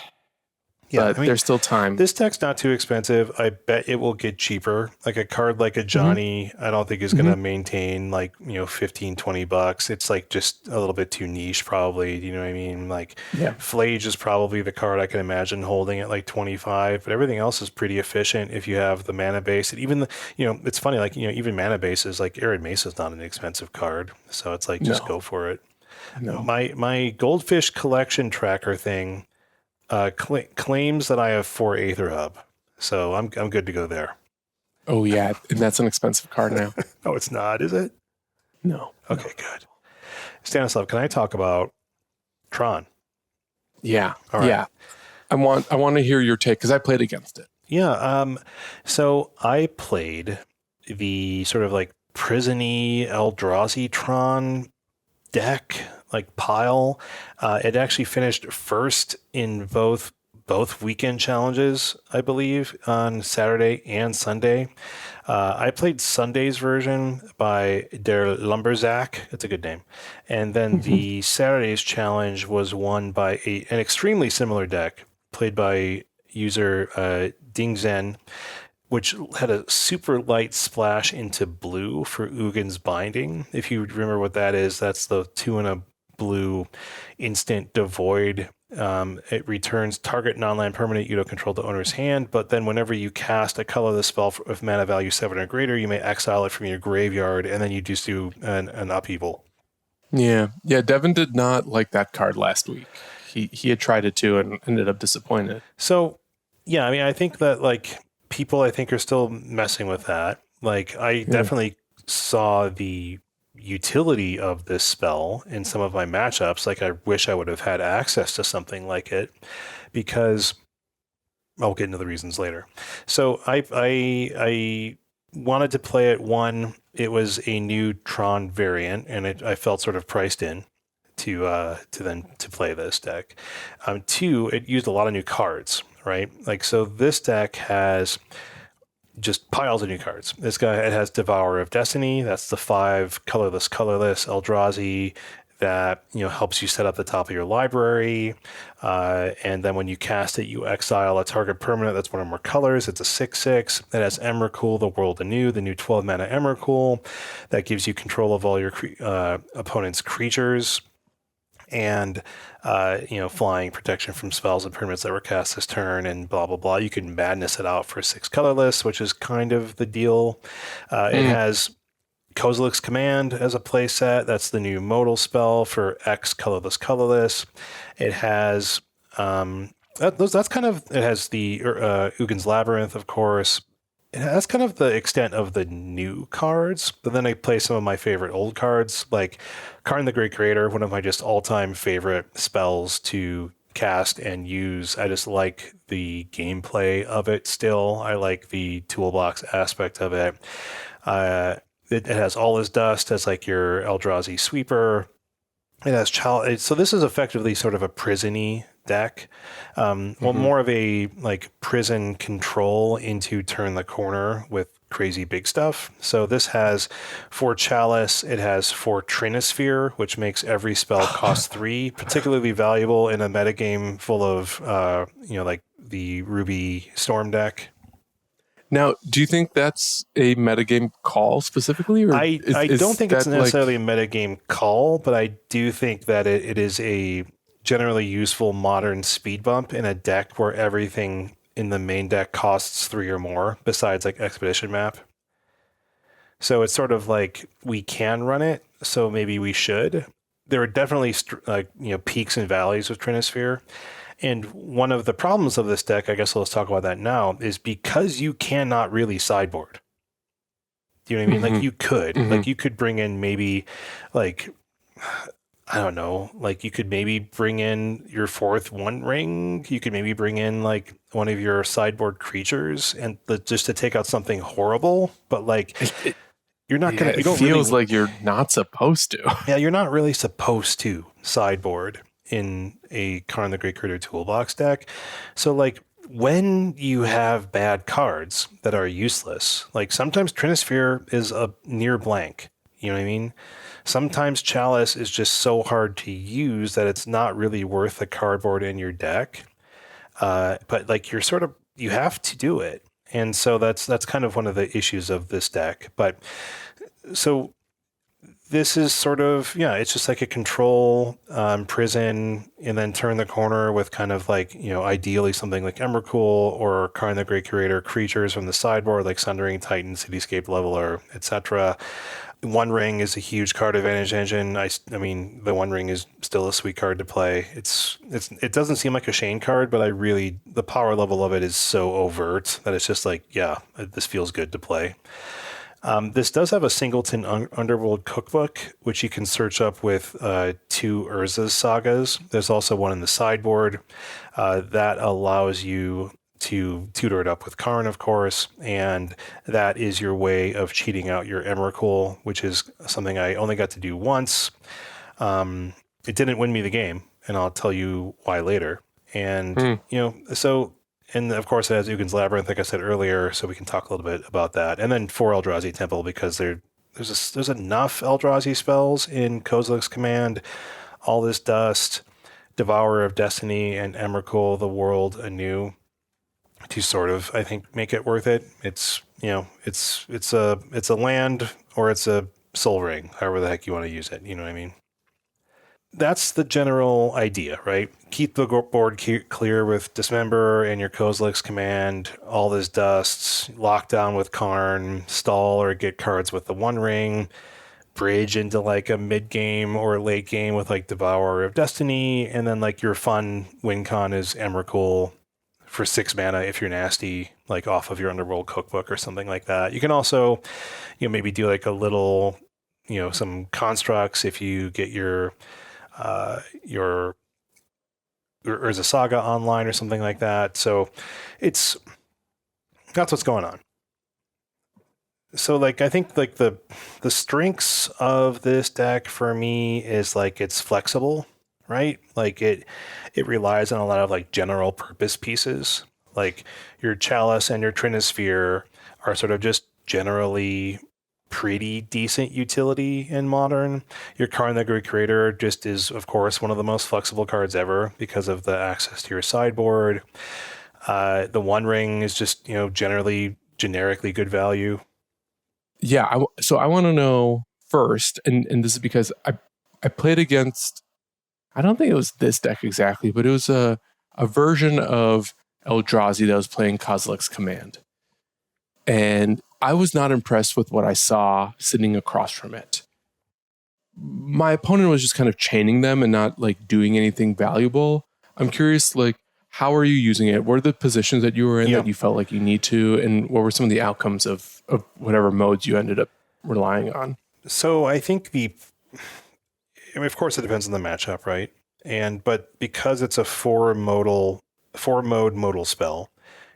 Yeah, but there's still time. This deck's not too expensive. I bet it will get cheaper. Like a card like Ajani, I don't think is going to maintain like, $15-20. It's like just a little bit too niche probably. You know what I mean? Like Flage is probably the card I can imagine holding at like 25, but everything else is pretty efficient if you have the mana base. And even it's funny, like, even mana bases, like Arid Mesa is not an expensive card. So it's like, just go for it. No. My Goldfish collection tracker thing claims that I have 4 Aether Hub, so I'm good to go there. Oh yeah, and that's an expensive card now. No, it's not, is it? No. Okay, good. Stanislav, can I talk about Tron? Yeah. All right. Yeah. I want to hear your take because I played against it. Yeah. So I played the sort of like prison-y Eldrazi Tron deck, like pile. It actually finished first in both weekend challenges, I believe, on Saturday and Sunday. I played Sunday's version by Der Lumberzack. That's a good name. And then the Saturday's challenge was won by an extremely similar deck played by user Ding Zen, which had a super light splash into blue for Ugin's Binding. If you remember what that is, that's the 2 and a blue instant devoid. It returns target non-land permanent you don't control the owner's hand, but then whenever you cast a colorless spell of mana value 7 or greater, you may exile it from your graveyard, and then you just do an upheaval. Yeah. Devin did not like that card last week. He had tried it too and ended up disappointed. So, yeah, I mean, I think that, like, people, I think, are still messing with that. Like, I definitely saw the utility of this spell in some of my matchups. Like, I wish I would have had access to something like it, because I'll get into the reasons later. So I wanted to play it. One, it was a new Tron variant, and I felt sort of priced in to play this deck. Two, it used a lot of new cards, right? Like, so this deck has just piles of new cards. It has Devourer of Destiny. That's the 5 colorless Eldrazi that helps you set up the top of your library. And then when you cast it, you exile a target permanent that's one or more colors. It's a 6/6. It has Emrakul, the World Anew, the new 12 mana Emrakul that gives you control of all your opponent's creatures. And flying, protection from spells and permanents that were cast this turn, and blah blah blah. You can madness it out for 6 colorless, which is kind of the deal. It has Kozilek's Command as a playset. That's the new modal spell for X colorless. It has that's kind of, it has the Ugin's Labyrinth, of course. That's kind of the extent of the new cards. But then I play some of my favorite old cards, like Karn the Great Creator, one of my just all-time favorite spells to cast and use. I just like the gameplay of it still. I like the toolbox aspect of it. It has All Is Dust as like your Eldrazi sweeper. It has so this is effectively sort of a prison-y deck. More of a like prison control into turn the corner with crazy big stuff. So this has 4 Chalice. It has 4 Trinosphere, which makes every spell cost 3, particularly valuable in a metagame full of like the Ruby Storm deck. Now, do you think that's a metagame call specifically? Or I don't think it's necessarily a metagame call, but I do think that it is a generally useful modern speed bump in a deck where everything in the main deck costs 3 or more, besides like Expedition Map. So it's sort of like, we can run it, so maybe we should. there are definitely peaks and valleys with Trinisphere. And one of the problems of this deck, I guess let's talk about that now, is because you cannot really sideboard. Do you know what I mean? Mm-hmm. Like you could, Mm-hmm. like you could bring in maybe like, I don't know, like you could maybe bring in your 4th One Ring. You could maybe bring in like one of your sideboard creatures and just to take out something horrible. But like, you're not going to, it feels like you're not supposed to. Yeah, you're not really supposed to sideboard in a Karn the Great Creator Toolbox deck. So like when you have bad cards that are useless, like sometimes Trinisphere is a near blank. You know what I mean? Sometimes Chalice is just so hard to use that it's not really worth the cardboard in your deck. But like you have to do it. And so that's kind of one of the issues of this deck. But so this is sort of, it's just like a control prison and then turn the corner with kind of like, ideally something like Emrakul or Karn the Great Curator creatures from the sideboard like Sundering Titan, Cityscape Leveler, etc. One Ring is a huge card advantage engine. I mean, the One Ring is still a sweet card to play. It doesn't seem like a Shane card, but the power level of it is so overt that it's just like, yeah, this feels good to play. This does have a singleton Underworld cookbook, which you can search up with 2 Urza's sagas. There's also one in the sideboard that allows you to tutor it up with Karn, of course, and that is your way of cheating out your Emrakul, which is something I only got to do once. It didn't win me the game, and I'll tell you why later. And, so... And of course, it has Ugin's Labyrinth, like I said earlier, so we can talk a little bit about that. And then 4 Eldrazi Temple, because there's enough Eldrazi spells in Kozilek's command. All This Dust, Devourer of Destiny, and Emrakul, the World Anew, to sort of, I think, make it worth it. It's a land or it's a soul ring, however the heck you want to use it. You know what I mean? That's the general idea, right? Keep the board clear with Dismember and your Kozilek's command, All This Dust, lock down with Karn, stall or get cards with the One Ring, bridge into like a mid game or late game with like Devourer of Destiny, and then like your fun win con is Emrakul for 6 mana if you're nasty, like off of your Underworld cookbook or something like that. You can also, maybe do like a little, some constructs if you get your Urza Saga online or something like that. So that's what's going on. So like I think like the strengths of this deck for me is like it's flexible, right? Like it relies on a lot of like general purpose pieces. Like your Chalice and your Trinisphere are sort of just generally pretty decent utility in Modern. Your Karn the Great Creator just is, of course, one of the most flexible cards ever because of the access to your sideboard. The One Ring is just, generically good value. Yeah, so I want to know first, and this is because I played against, I don't think it was this deck exactly, but it was a version of Eldrazi that was playing Kozilek's command. And I was not impressed with what I saw sitting across from it. My opponent was just kind of chaining them and not like doing anything valuable. I'm curious, like, how are you using it? What are the positions that you were in that you felt like you need to? And what were some of the outcomes of whatever modes you ended up relying on? So I think of course it depends on the matchup, right? But because it's a 4-mode modal spell,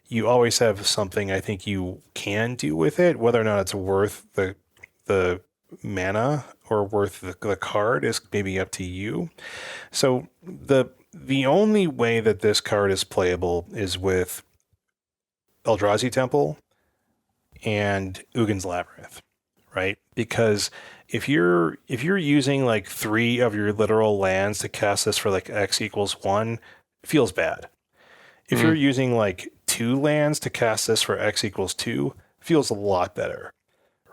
you always have something I think you can do with it. Whether or not it's worth the mana or worth the card is maybe up to you. So the only way that this card is playable is with Eldrazi Temple and Ugin's Labyrinth, right? Because if you're using like 3 of your literal lands to cast this for like X = 1, it feels bad. If you're using like 2 lands to cast this for X = 2, feels a lot better,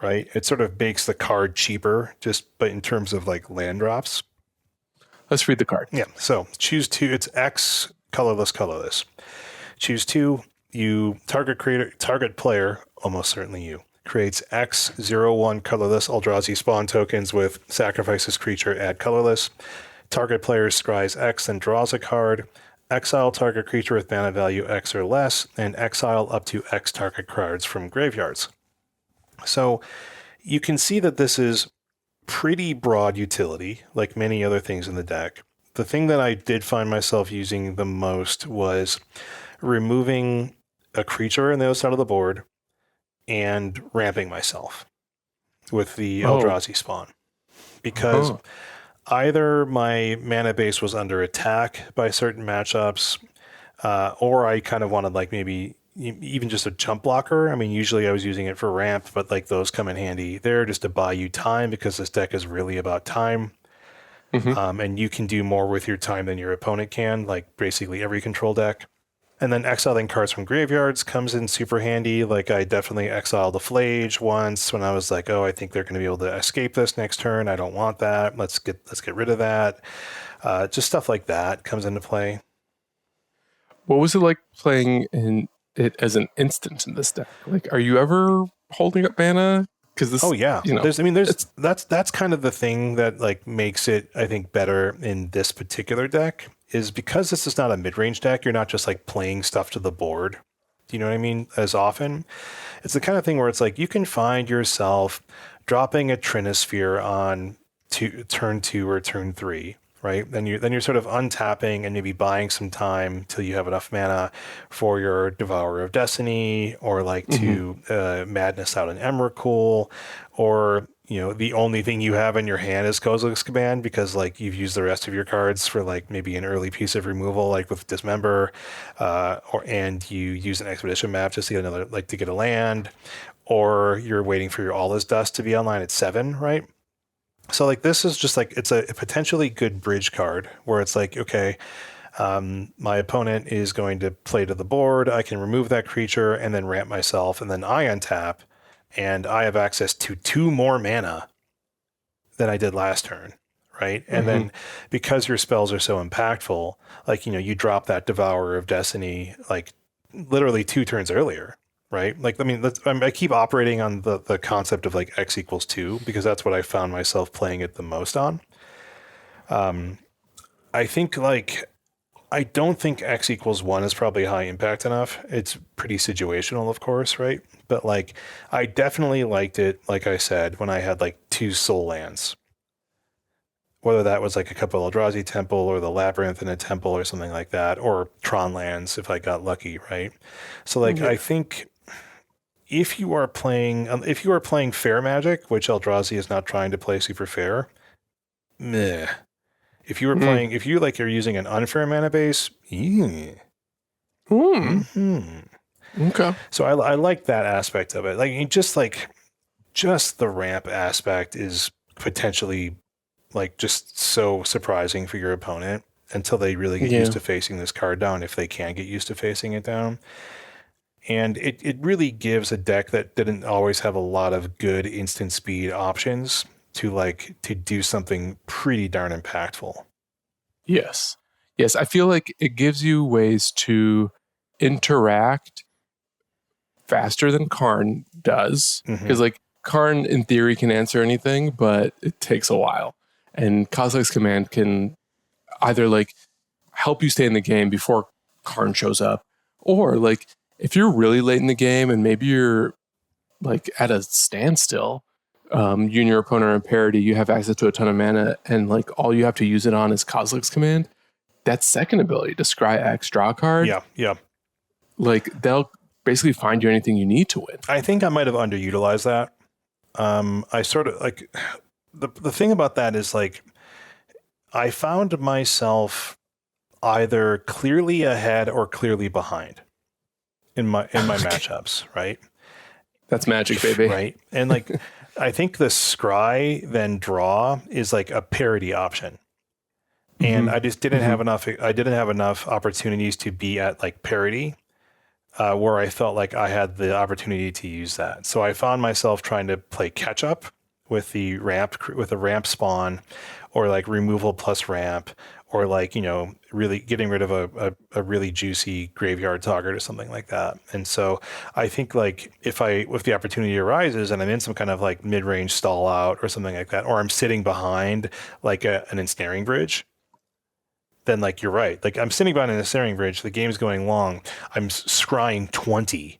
right? It sort of makes the card cheaper, but in terms of like land drops. Let's read the card. Yeah. So choose 2. It's X, colorless. Choose 2. You target player, almost certainly you, creates X01 colorless Eldrazi spawn tokens with sacrifice this creature, add colorless. Target player scries X and draws a card. Exile target creature with mana value X or less, and exile up to X target cards from graveyards. So you can see that this is pretty broad utility, like many other things in the deck. The thing that I did find myself using the most was removing a creature on the other side of the board and ramping myself with the Eldrazi spawn. Because either my mana base was under attack by certain matchups, or I kind of wanted like maybe even just a jump blocker. I mean, usually I was using it for ramp, but like those come in handy there just to buy you time, because this deck is really about time. And you can do more with your time than your opponent can, like basically every control deck. And then exiling cards from graveyards comes in super handy. Like I definitely exiled the Flage once when I was like, oh, I think they're going to be able to escape this next turn. I don't want that. Let's get rid of that. Just stuff like that comes into play. What was it like playing in it as an instant in this deck? Like, are you ever holding up mana? Because this, that's kind of the thing that like makes it, I think, better in this particular deck, is because this is not a mid-range deck. You're not just like playing stuff to the board. Do you know what I mean? As often, it's the kind of thing where it's like you can find yourself dropping a Trinisphere on turn 2 or turn 3. Right? Then you're sort of untapping and maybe buying some time till you have enough mana for your Devourer of Destiny, or like to Madness out in Emrakul, or the only thing you have in your hand is Kozilek's Command because like you've used the rest of your cards for like maybe an early piece of removal, like with Dismember, and you use an Expedition map just to get to get a land, or you're waiting for your All Is Dust to be online at 7, right? So like this is just like, it's a potentially good bridge card where it's like, okay, my opponent is going to play to the board. I can remove that creature and then ramp myself, and then I untap, and I have access to 2 more mana than I did last turn, right? And then because your spells are so impactful, like, you drop that Devourer of Destiny like literally 2 turns earlier. Right? Like, I mean, I keep operating on the concept of like X equals 2 because that's what I found myself playing it the most on. I think like, I don't think X equals 1 is probably high impact enough. It's pretty situational, of course, right? But like, I definitely liked it, like I said, when I had like 2 soul lands. Whether that was like a couple Eldrazi Temple or the Labyrinth in a Temple or something like that, or Tron lands if I got lucky, right? So like, I think if you are playing fair Magic, which Eldrazi is not trying to play super fair, meh. If you were playing, if you like, you're using an unfair mana base, okay. So I like that aspect of it. Like just the ramp aspect is potentially like just so surprising for your opponent until they really get used to facing this card down, if they can get used to facing it down. And it really gives a deck that didn't always have a lot of good instant speed options to do something pretty darn impactful. Yes. I feel like it gives you ways to interact faster than Karn does. Because like Karn in theory can answer anything, but it takes a while. And Kozilek's Command can either like help you stay in the game before Karn shows up, or like if you're really late in the game and maybe you're like at a standstill, you and your opponent are in parity, you have access to a ton of mana, and like all you have to use it on is Kozilek's Command. That second ability to scry X, draw a card. Yeah. Like they'll basically find you anything you need to win. I think I might have underutilized that. I sort of like the thing about that is like I found myself either clearly ahead or clearly behind in my matchups, right? That's magic, baby. Right. And like I think the scry then draw is like a parity option. And I just didn't have enough opportunities to be at like parity where I felt like I had the opportunity to use that. So I found myself trying to play catch up with the ramp spawn, or like removal plus ramp, or like, really getting rid of a really juicy graveyard target or something like that. And so I think like if the opportunity arises and I'm in some kind of like mid-range stall out or something like that, or I'm sitting behind like an ensnaring bridge, then like you're right. Like I'm sitting behind an ensnaring bridge, the game's going long, I'm scrying 20.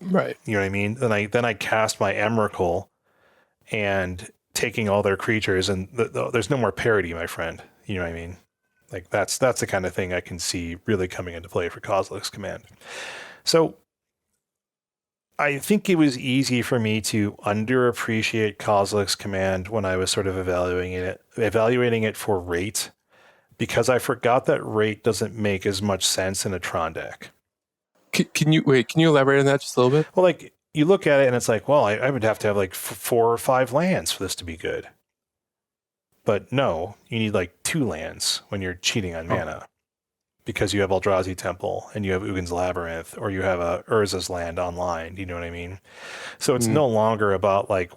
Right. You know what I mean? Then I cast my Emrakul and taking all their creatures, and there's no more parity, my friend. You know what I mean? Like that's the kind of thing I can see really coming into play for Kozilek's command. So I think it was easy for me to underappreciate Kozilek's command when I was sort of evaluating it for rate, because I forgot that rate doesn't make as much sense in a Tron deck. Can you elaborate on that just a little bit? Well, like you look at it and it's like, well, I would have to have like 4 or 5 lands for this to be good. But no, you need like 2 lands when you're cheating on mana, because you have Eldrazi Temple and you have Ugin's Labyrinth, or you have a Urza's Land online. Do you know what I mean? So it's no longer about like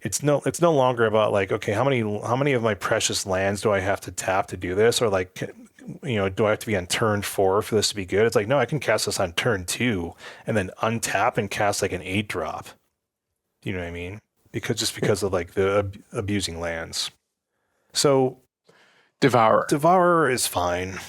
it's no longer about like, okay, how many of my precious lands do I have to tap to do this, or like, do I have to be on turn 4 for this to be good? It's like, no, I can cast this on turn 2 and then untap and cast like an 8-drop. You know what I mean? Because of like the abusing lands. So Devourer is fine.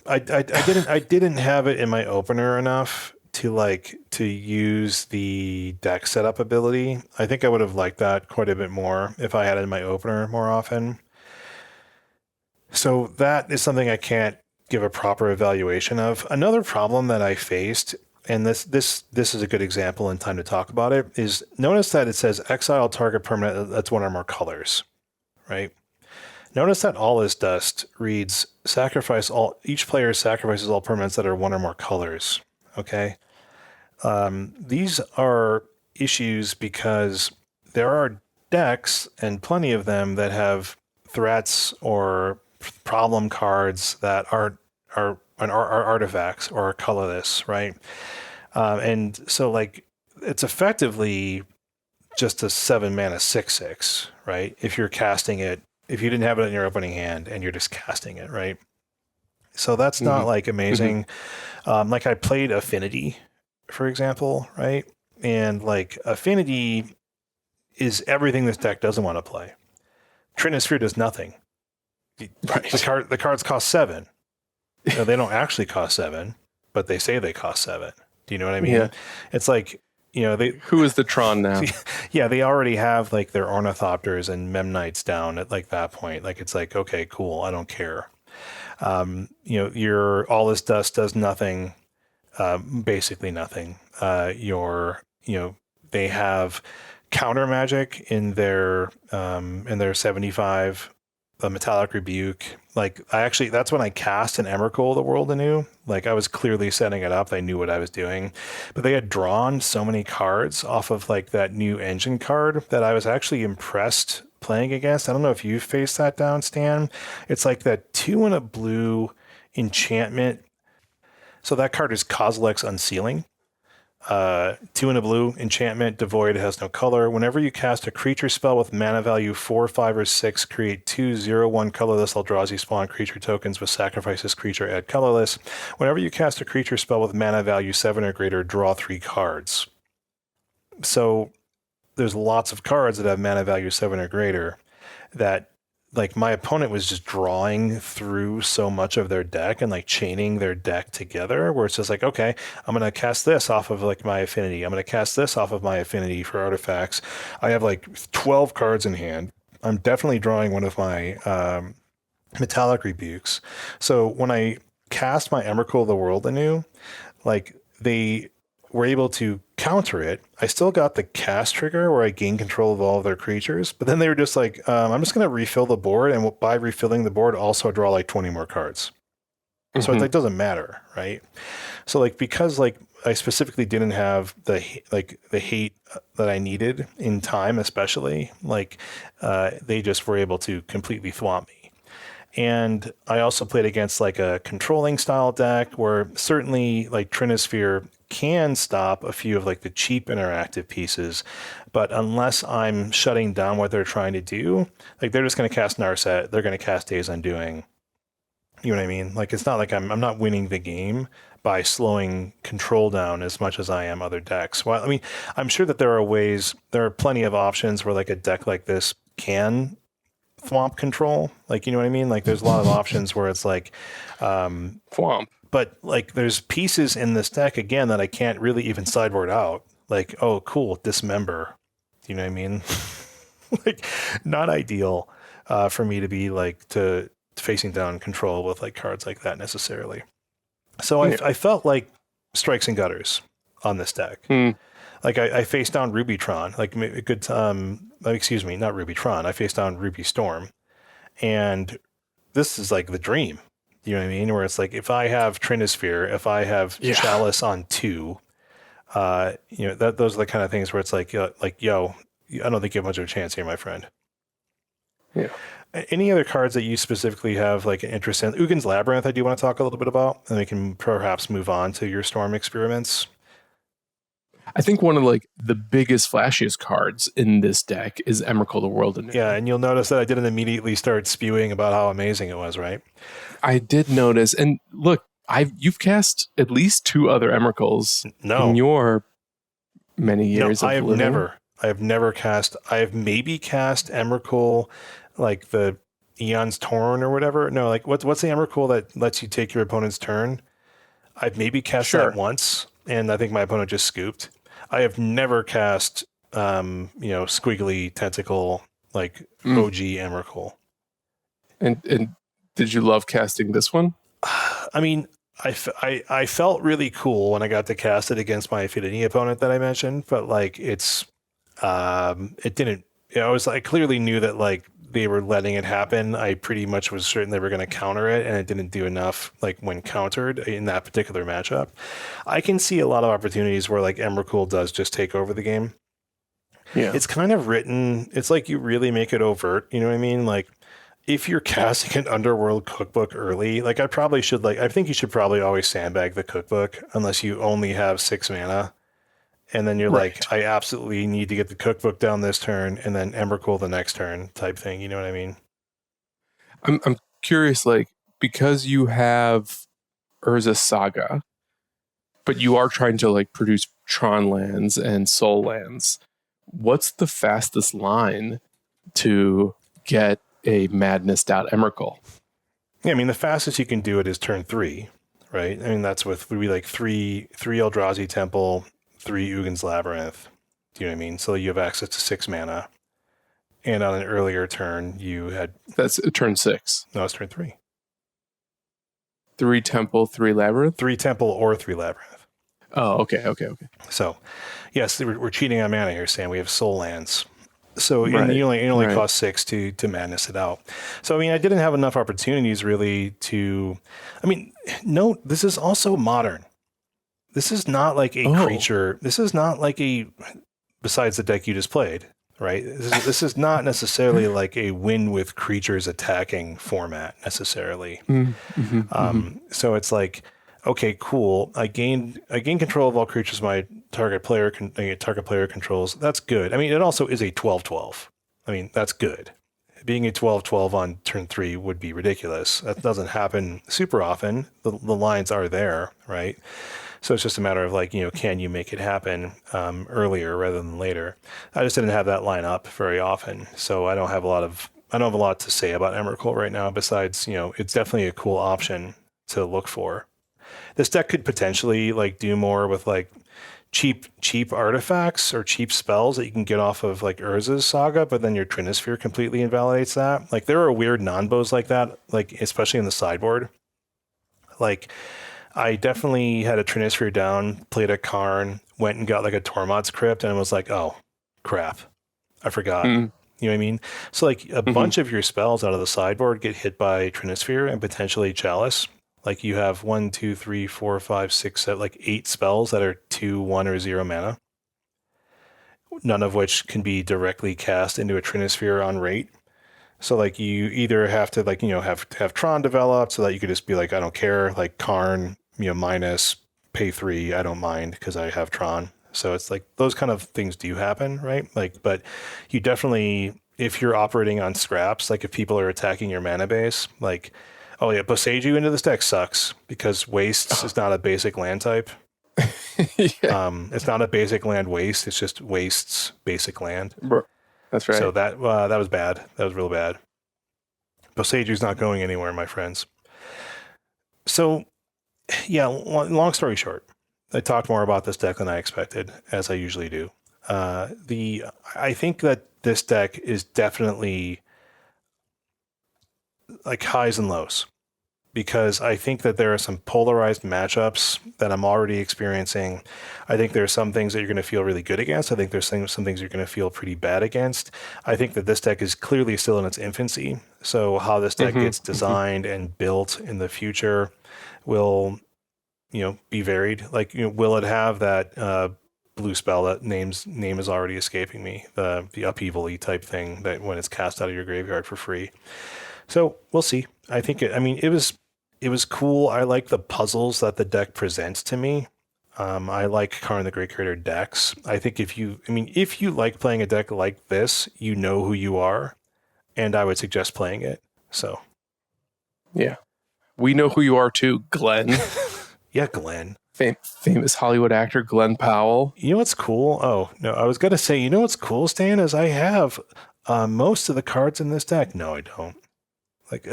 I didn't have it in my opener enough to use the deck setup ability. I think I would have liked that quite a bit more if I had it in my opener more often. So that is something I can't give a proper evaluation of. Another problem that I faced, and this is a good example and time to talk about it, is notice that it says exile target permanent that's 1 or more colors, right? Notice that All Is Dust reads each player sacrifices all permanents that are 1 or more colors. Okay. These are issues because there are decks, and plenty of them, that have threats or problem cards that are artifacts or are colorless, right? And so like it's effectively just a 7 mana 6/6, right? If you're casting it, if you didn't have it in your opening hand and you're just casting it, right? So that's not like amazing. Like I played Affinity, for example, right? And like Affinity is everything this deck doesn't want to play. Trinisphere does nothing. Right. The cards cost 7. No, they don't actually cost 7, but they say they cost 7. Do you know what I mean? Yeah. It's like, who is the Tron now? Yeah, they already have like their Ornithopters and Memnites down at like that point. Like it's like, okay, cool, I don't care. Your All This Dust does nothing, basically nothing. They have counter magic in their 75 Metallic Rebuke. Like that's when I cast an Emrakul, the World Anew. Like I was clearly setting it up. I knew what I was doing, but they had drawn so many cards off of like that new engine card that I was actually impressed playing against. I don't know if you faced that down, Stan. It's like that 2 and a blue enchantment. So that card is Kozilek's Unsealing. 2 and a blue enchantment, devoid, has no color. Whenever you cast a creature spell with mana value 4, 5, or 6, create 2 0/1 colorless Eldrazi spawn creature tokens with sacrifice this creature, add colorless. Whenever you cast a creature spell with mana value 7 or greater, draw 3 cards. So there's lots of cards that have mana value 7 or greater that like my opponent was just drawing through so much of their deck and like chaining their deck together, where it's just like, okay, I'm going to cast this off of like my affinity. I'm going to cast this off of my affinity for artifacts. I have like 12 cards in hand. I'm definitely drawing one of my Metallic Rebukes. So when I cast my Emrakul, the World Anew, like they were able to counter it. I still got the cast trigger where I gain control of all of their creatures, but then they were just like, I'm just going to refill the board, and by refilling the board, also draw like 20 more cards. So it like, doesn't matter, right? So like because like I specifically didn't have the hate that I needed in time, especially like they just were able to completely thwomp me. And I also played against like a controlling style deck where certainly like Trinisphere can stop a few of like the cheap interactive pieces, but unless I'm shutting down what they're trying to do, like they're just going to cast Narset, they're going to cast Days Undoing, You know what I mean? Like, it's not like I'm not winning the game by slowing control down as much as I am other decks. Well, I mean, I'm sure that there are plenty of options where like a deck like this can thwomp control. Like, you know what I mean? Like, there's a lot of options where it's like, Thwomp. but like there's pieces in this deck again that I can't really even sideboard out. Like, oh, cool, dismember. You know what I mean? Like, not ideal for me to be like to facing down control with like cards like that necessarily. So I felt like strikes and gutters on this deck. Like I faced down Ruby Tron, like a good excuse me, not Ruby Tron. I faced down Ruby Storm, and this is like the dream. You know what I mean? Where it's like if I have Trinisphere, if I have Chalice on 2, you know, those are the kind of things where it's like yo, I don't think you have much of a chance here, my friend. Yeah. Any other cards that you specifically have like an interest in? Ugin's Labyrinth, I do want to talk a little bit about, and we can perhaps move on to your Storm experiments. I think one of like the biggest, flashiest cards in this deck is Emrakul, the World Enigma. Yeah, and you'll notice that I didn't immediately start spewing about how amazing it was, right? I did notice, and look, you've cast at least 2 other Emrakuls in your many years. I have never cast. I have maybe cast Emrakul, like the Eon's Torn or whatever. No, like what's the Emrakul that lets you take your opponent's turn? I've maybe cast that once, and I think my opponent just scooped. I have never cast, squiggly tentacle like OG Emrakul. And did you love casting this one? I mean, I felt really cool when I got to cast it against my Affinity opponent that I mentioned, but like it didn't. I clearly knew that like they were letting it happen. I pretty much was certain they were going to counter it, and it didn't do enough like when countered in that particular matchup. I can see a lot of opportunities where like Emrakul does just take over the game. Yeah. It's kind of written, it's like you really make it overt, you know what I mean? Like if you're casting an Underworld cookbook early, like I think you should probably always sandbag the cookbook unless you only have 6 mana. And then you're like, I absolutely need to get the cookbook down this turn and then Emrakul the next turn type thing. You know what I mean? I'm curious, like, because you have Urza Saga, but you are trying to like produce Tron lands and Soul lands, what's the fastest line to get a madnessed out Emrakul? Yeah, I mean, the fastest you can do it is turn 3, right? I mean, that's would be like three Eldrazi Temple, 3 Ugin's Labyrinth. Do you know what I mean? So you have access to 6 mana. And on an earlier turn, you had... That's turn 6. No, it's turn 3. 3 Temple, 3 Labyrinth? 3 Temple or 3 Labyrinth. Oh, okay. So, yes, we're cheating on mana here, Sam. We have soul lands. So it only costs 6 to madness it out. So, I mean, I didn't have enough opportunities really to... I mean, no, this is also modern. This is not like a creature. This is not like besides the deck you just played, right? This is not necessarily like a win with creatures attacking format necessarily. So it's like, okay, cool. I gain control of all creatures my target player controls. That's good. I mean, it also is a 12/12. I mean, that's good. Being a 12/12 on turn 3 would be ridiculous. That doesn't happen super often. The lines are there, right? So it's just a matter of like, can you make it happen earlier rather than later? I just didn't have that line up very often. So I don't have a lot to say about Emrakul right now besides, it's definitely a cool option to look for. This deck could potentially like do more with like cheap artifacts or cheap spells that you can get off of like Urza's Saga, but then your Trinisphere completely invalidates that. Like there are weird non-bows like that, like especially in the sideboard. Like I definitely had a Trinisphere down, played a Karn, went and got like a Tormod's Crypt, and was like, oh, crap. I forgot. You know what I mean? So like a bunch of your spells out of the sideboard get hit by Trinisphere and potentially Chalice. Like you have 1, 2, 3, 4, 5, 6, 7, like 8 spells that are 2, 1, or 0 mana. None of which can be directly cast into a Trinisphere on rate. So like you either have to like, have Tron developed so that you could just be like, I don't care, like Karn, minus pay 3, I don't mind because I have Tron. So it's like those kind of things do happen, right? Like, but you definitely, if you're operating on scraps, like if people are attacking your mana base, like Oh yeah, Boseiju into this deck sucks because wastes is not a basic land type. It's not a basic land waste. It's just wastes basic land. That's right. So that was bad. That was real bad. Boseiju's not going anywhere, my friends. So yeah, long story short, I talked more about this deck than I expected, as I usually do. I think that this deck is definitely like highs and lows, because I think that there are some polarized matchups that I'm already experiencing. I think there's some things that you're going to feel really good against. I think there's some things you're going to feel pretty bad against. I think that this deck is clearly still in its infancy. So how this deck gets designed and built in the future will, be varied. Like, will it have that blue spell that name is already escaping me, the upheaval-y type thing that when it's cast out of your graveyard for free? So we'll see. I think it was cool. I like the puzzles that the deck presents to me. I like Karn the Great Creator decks. I think if you like playing a deck like this, you know who you are, and I would suggest playing it. So, yeah, we know who you are too, Glenn. Yeah, Glenn. Famous Hollywood actor Glenn Powell. You know what's cool? Oh no, I was gonna say, you know what's cool, Stan, is I have most of the cards in this deck. No, I don't. Like,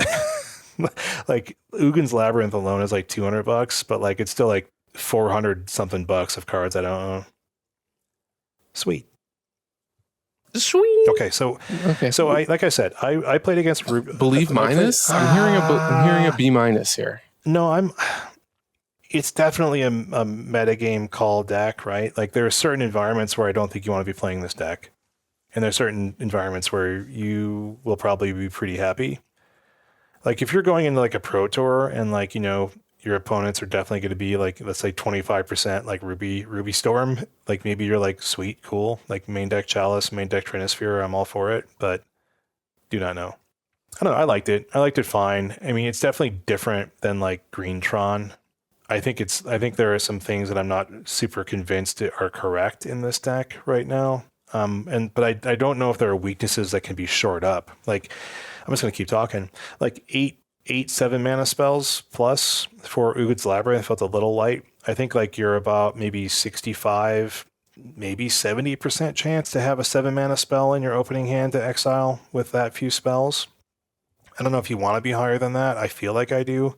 like Ugin's Labyrinth alone is like $200, but like it's still like 400 something bucks of cards I don't own. Sweet. Okay, so I like I said, I played against Believe minus. I'm hearing a B minus here. No, it's definitely a metagame call deck, right? Like there are certain environments where I don't think you want to be playing this deck, and there are certain environments where you will probably be pretty happy. Like if you're going into like a pro tour and like, your opponents are definitely going to be like, let's say 25% like Ruby Storm, like maybe you're like, sweet, cool. Like main deck Chalice, main deck Trinisphere, I'm all for it, but do not know. I don't know. I liked it. I liked it fine. I mean, it's definitely different than like Green Tron. I think there are some things that I'm not super convinced are correct in this deck right now. But I don't know if there are weaknesses that can be shored up. Like, I'm just going to keep talking. Like 8 7-mana spells plus for Ugin's Labyrinth felt a little light. I think like you're about maybe 65, maybe 70% chance to have a 7-mana spell in your opening hand to exile with that few spells. I don't know if you want to be higher than that. I feel like I do.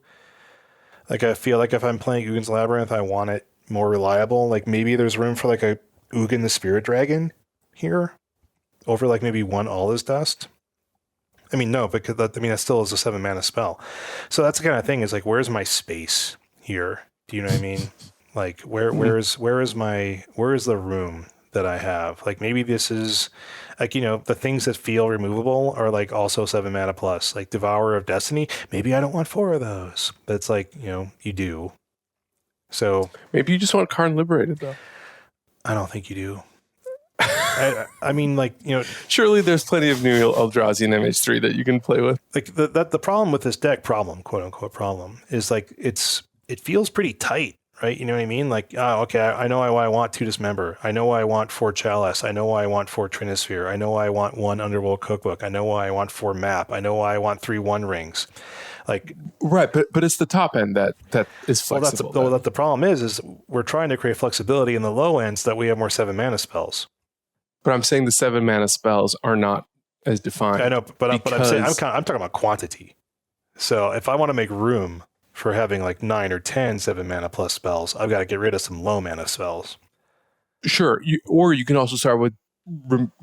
Like I feel like if I'm playing Ugin's Labyrinth, I want it more reliable. Like maybe there's room for like a Ugin the Spirit Dragon here over like maybe one All Is Dust. I mean, no, because that still is a 7-mana spell. So that's the kind of thing is like, where's my space here? Do you know what I mean? Like where is the room that I have? Like maybe this is like, the things that feel removable are like also 7-mana plus, like Devourer of Destiny. Maybe I don't want 4 of those, but it's like, you do. So maybe you just want Karn Liberated though. I don't think you do. I mean, like, surely there's plenty of new Eldrazi and MH3 that you can play with. Like the problem with this deck, quote unquote problem, is like it feels pretty tight, right? You know what I mean? Like, okay, I know why I want 2 Dismember. I know why I want 4 Chalice. I know why I want 4 Trinisphere. I know why I want 1 Underworld Cookbook. I know why I want 4 Map. I know why I want 3 One Rings. Like, right, but it's the top end that is flexible. Well, the problem is we're trying to create flexibility in the low ends so that we have more 7-mana spells. But I'm saying the 7-mana spells are not as defined. I know, but I'm talking about quantity. So if I want to make room for having like 9 or 10 7-mana plus spells, I've got to get rid of some low mana spells. Sure, or you can also start with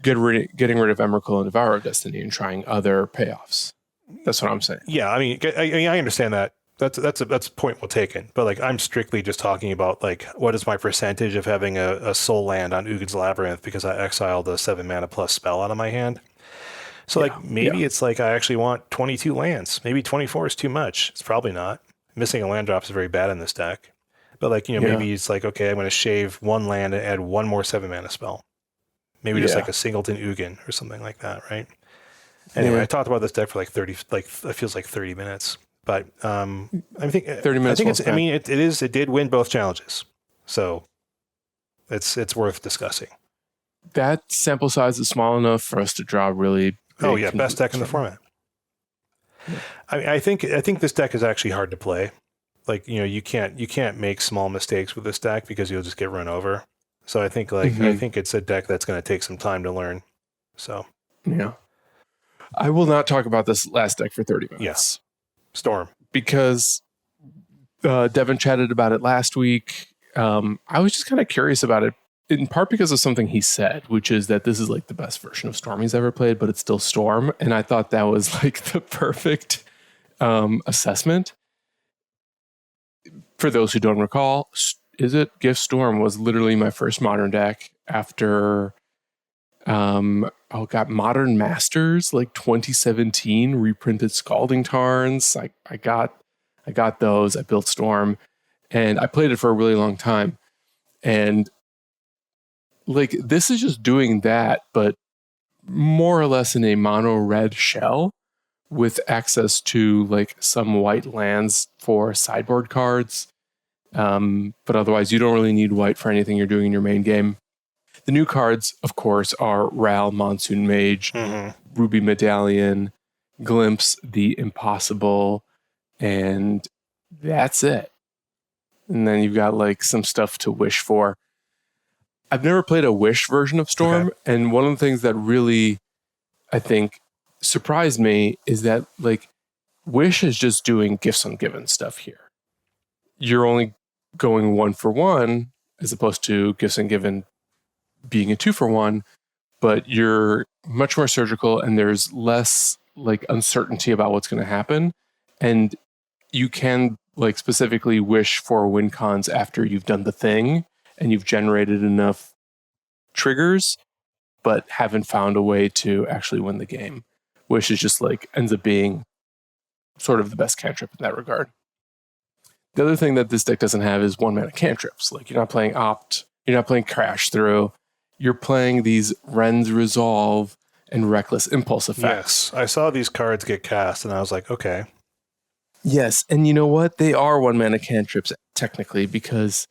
getting rid of Emrakul and Devourer of Destiny and trying other payoffs. That's what I'm saying. Yeah, I mean, I understand that. That's a point well taken. But like, I'm strictly just talking about like, what is my percentage of having a soul land on Ugin's Labyrinth because I exiled a 7-mana plus spell out of my hand. So like, maybe it's like I actually want 22 lands. Maybe 24 is too much. It's probably not. Missing a land drop is very bad in this deck. But like, maybe it's like, okay, I'm going to shave 1 land and add 1 more 7-mana spell. Maybe just like a singleton Ugin or something like that, right? Anyway, I talked about this deck for like 30, like it feels like 30 minutes. But I think 30 minutes. It did win both challenges, so it's worth discussing. That sample size is small enough for us to draw really. Best deck in the format. I think this deck is actually hard to play. Like, you can't make small mistakes with this deck because you'll just get run over. So I think I think it's a deck that's going to take some time to learn. So yeah, I will not talk about this last deck for 30 minutes. Yes, Storm, because Devin chatted about it last week. I was just kind of curious about it, in part because of something he said, which is that this is like the best version of Storm he's ever played, but it's still Storm. And I thought that was like the perfect assessment. For those who don't recall, Gift Storm was literally my first Modern deck after Modern Masters, like 2017, reprinted Scalding Tarns. I got those. I built Storm, and I played it for a really long time. And like, this is just doing that, but more or less in a mono red shell with access to like some white lands for sideboard cards. But otherwise, you don't really need white for anything you're doing in your main game. The new cards, of course, are Ral, Monsoon Mage, Ruby Medallion, Glimpse, the Impossible, and that's it. And then you've got like some stuff to wish for. I've never played a wish version of Storm, and one of the things that really, I think, surprised me is that like Wish is just doing Gifts Ungiven stuff here. You're only going 1 for 1 as opposed to Gifts Ungiven being a 2 for 1, but you're much more surgical and there's less like uncertainty about what's going to happen. And you can like specifically wish for win cons after you've done the thing and you've generated enough triggers, but haven't found a way to actually win the game. Wish is just like ends up being sort of the best cantrip in that regard. The other thing that this deck doesn't have is 1-mana cantrips. Like, you're not playing Opt, you're not playing Crash Through, you're playing these Ren's Resolve and Reckless Impulse effects. Yes, I saw these cards get cast and I was like, okay. Yes, and you know what? They are 1-mana cantrips technically, because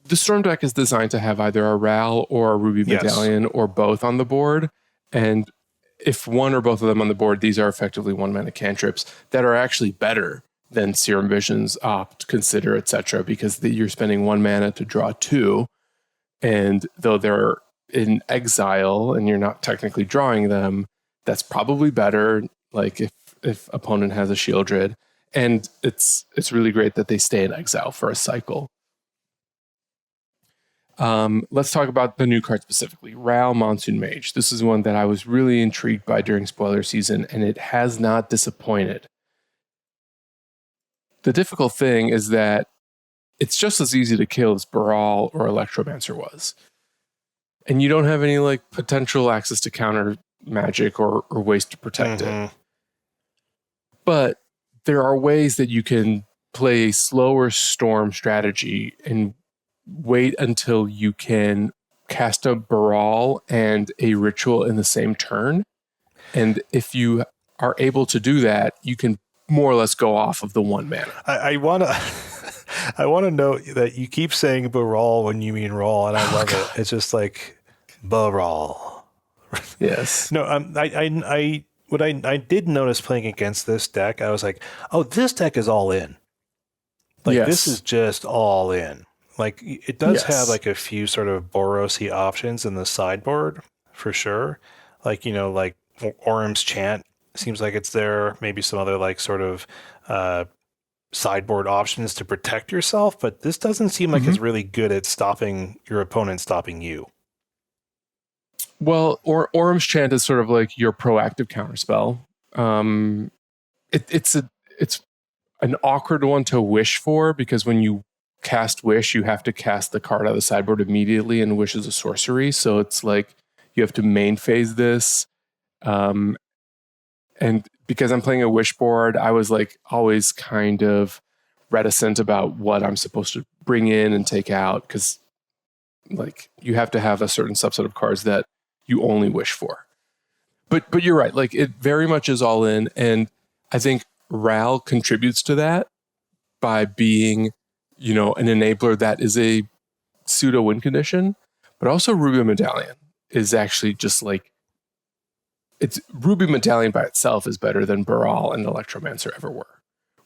the Storm deck is designed to have either a Ral or a Ruby Medallion or both on the board. And if one or both of them on the board, these are effectively 1-mana cantrips that are actually better than Serum Visions, Opt, Consider, etc., because you're spending 1 mana to draw 2. And though they're in exile and you're not technically drawing them, that's probably better, like if opponent has a Shieldred. And it's really great that they stay in exile for a cycle. Let's talk about the new card specifically, Ral, Monsoon Mage. This is one that I was really intrigued by during spoiler season, and it has not disappointed. The difficult thing is that it's just as easy to kill as Baral or Electromancer was. And you don't have any like potential access to counter magic or ways to protect it. But there are ways that you can play a slower Storm strategy and wait until you can cast a Baral and a Ritual in the same turn. And if you are able to do that, you can more or less go off of the 1 mana. I want to note that you keep saying Baral when you mean Raw, and I love it. It's just like Baral. Yes. No, I did notice playing against this deck, I was like, oh, this deck is all in. Like, this is just all in. Like, it does have like a few sort of Boros-y options in the sideboard for sure. Like, like Orm's Chant seems like it's there. Maybe some other like sort of sideboard options to protect yourself, but this doesn't seem like it's really good at stopping your opponent stopping you. Well, Orm's Chant is sort of like your proactive counterspell. It's an awkward one to wish for, because when you cast Wish, you have to cast the card out of the sideboard immediately, and Wish is a sorcery, so it's like you have to main phase this. And because I'm playing a Wish board, I was like always kind of reticent about what I'm supposed to bring in and take out, because like you have to have a certain subset of cards that you only wish for. But you're right, like it very much is all in, and I think Ral contributes to that by being, an enabler that is a pseudo win condition, but also Ruby Medallion is actually just like it's Ruby Medallion by itself is better than Baral and Electromancer ever were.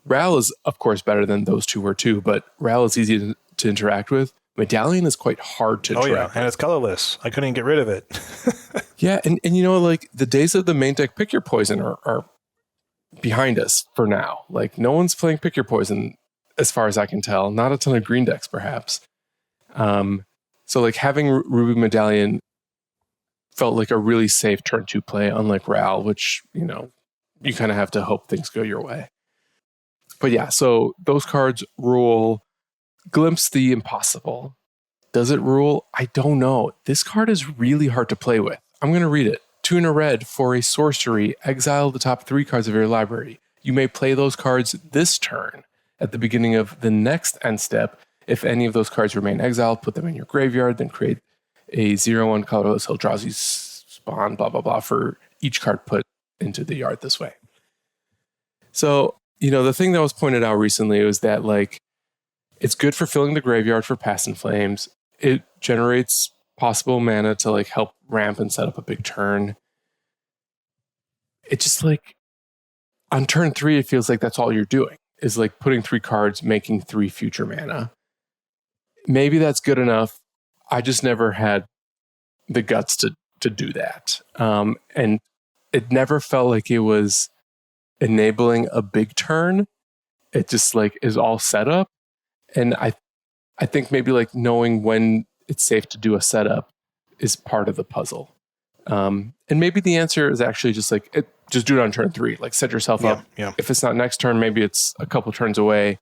Ral is, of course, better than those two were too, but Ral is easy to interact with. Medallion is quite hard to interact with. And it's colorless. I couldn't get rid of it. Yeah, and you know, like the days of the main deck Pick Your Poison are behind us for now. Like no one's playing Pick Your Poison as far as I can tell. Not a ton of green decks, perhaps. So like having Ruby Medallion felt like a really safe turn 2 play, unlike Ral, which, you know, you kind of have to hope things go your way. But yeah, so those cards rule Glimpse the Impossible. Does it rule? I don't know. This card is really hard to play with. I'm going to read it. 2 in a red for a sorcery. Exile the top 3 cards of your library. You may play those cards this turn. At the beginning of the next end step, if any of those cards remain exiled, put them in your graveyard, then create a 0/1 colorless Eldrazi spawn, blah, blah, blah, for each card put into the yard this way. So, you know, the thing that was pointed out recently was that, like, it's good for filling the graveyard for Past in Flames. It generates possible mana to, like, help ramp and set up a big turn. It's just, like, on turn 3, it feels like that's all you're doing, is, like, putting 3 cards, making 3 future mana. Maybe that's good enough. I just never had the guts to do that. And it never felt like it was enabling a big turn. It just like is all set up. And I think maybe like knowing when it's safe to do a setup is part of the puzzle. And maybe the answer is actually just like, just do it on turn 3, like set yourself up. Yeah. If it's not next turn, maybe it's a couple turns away,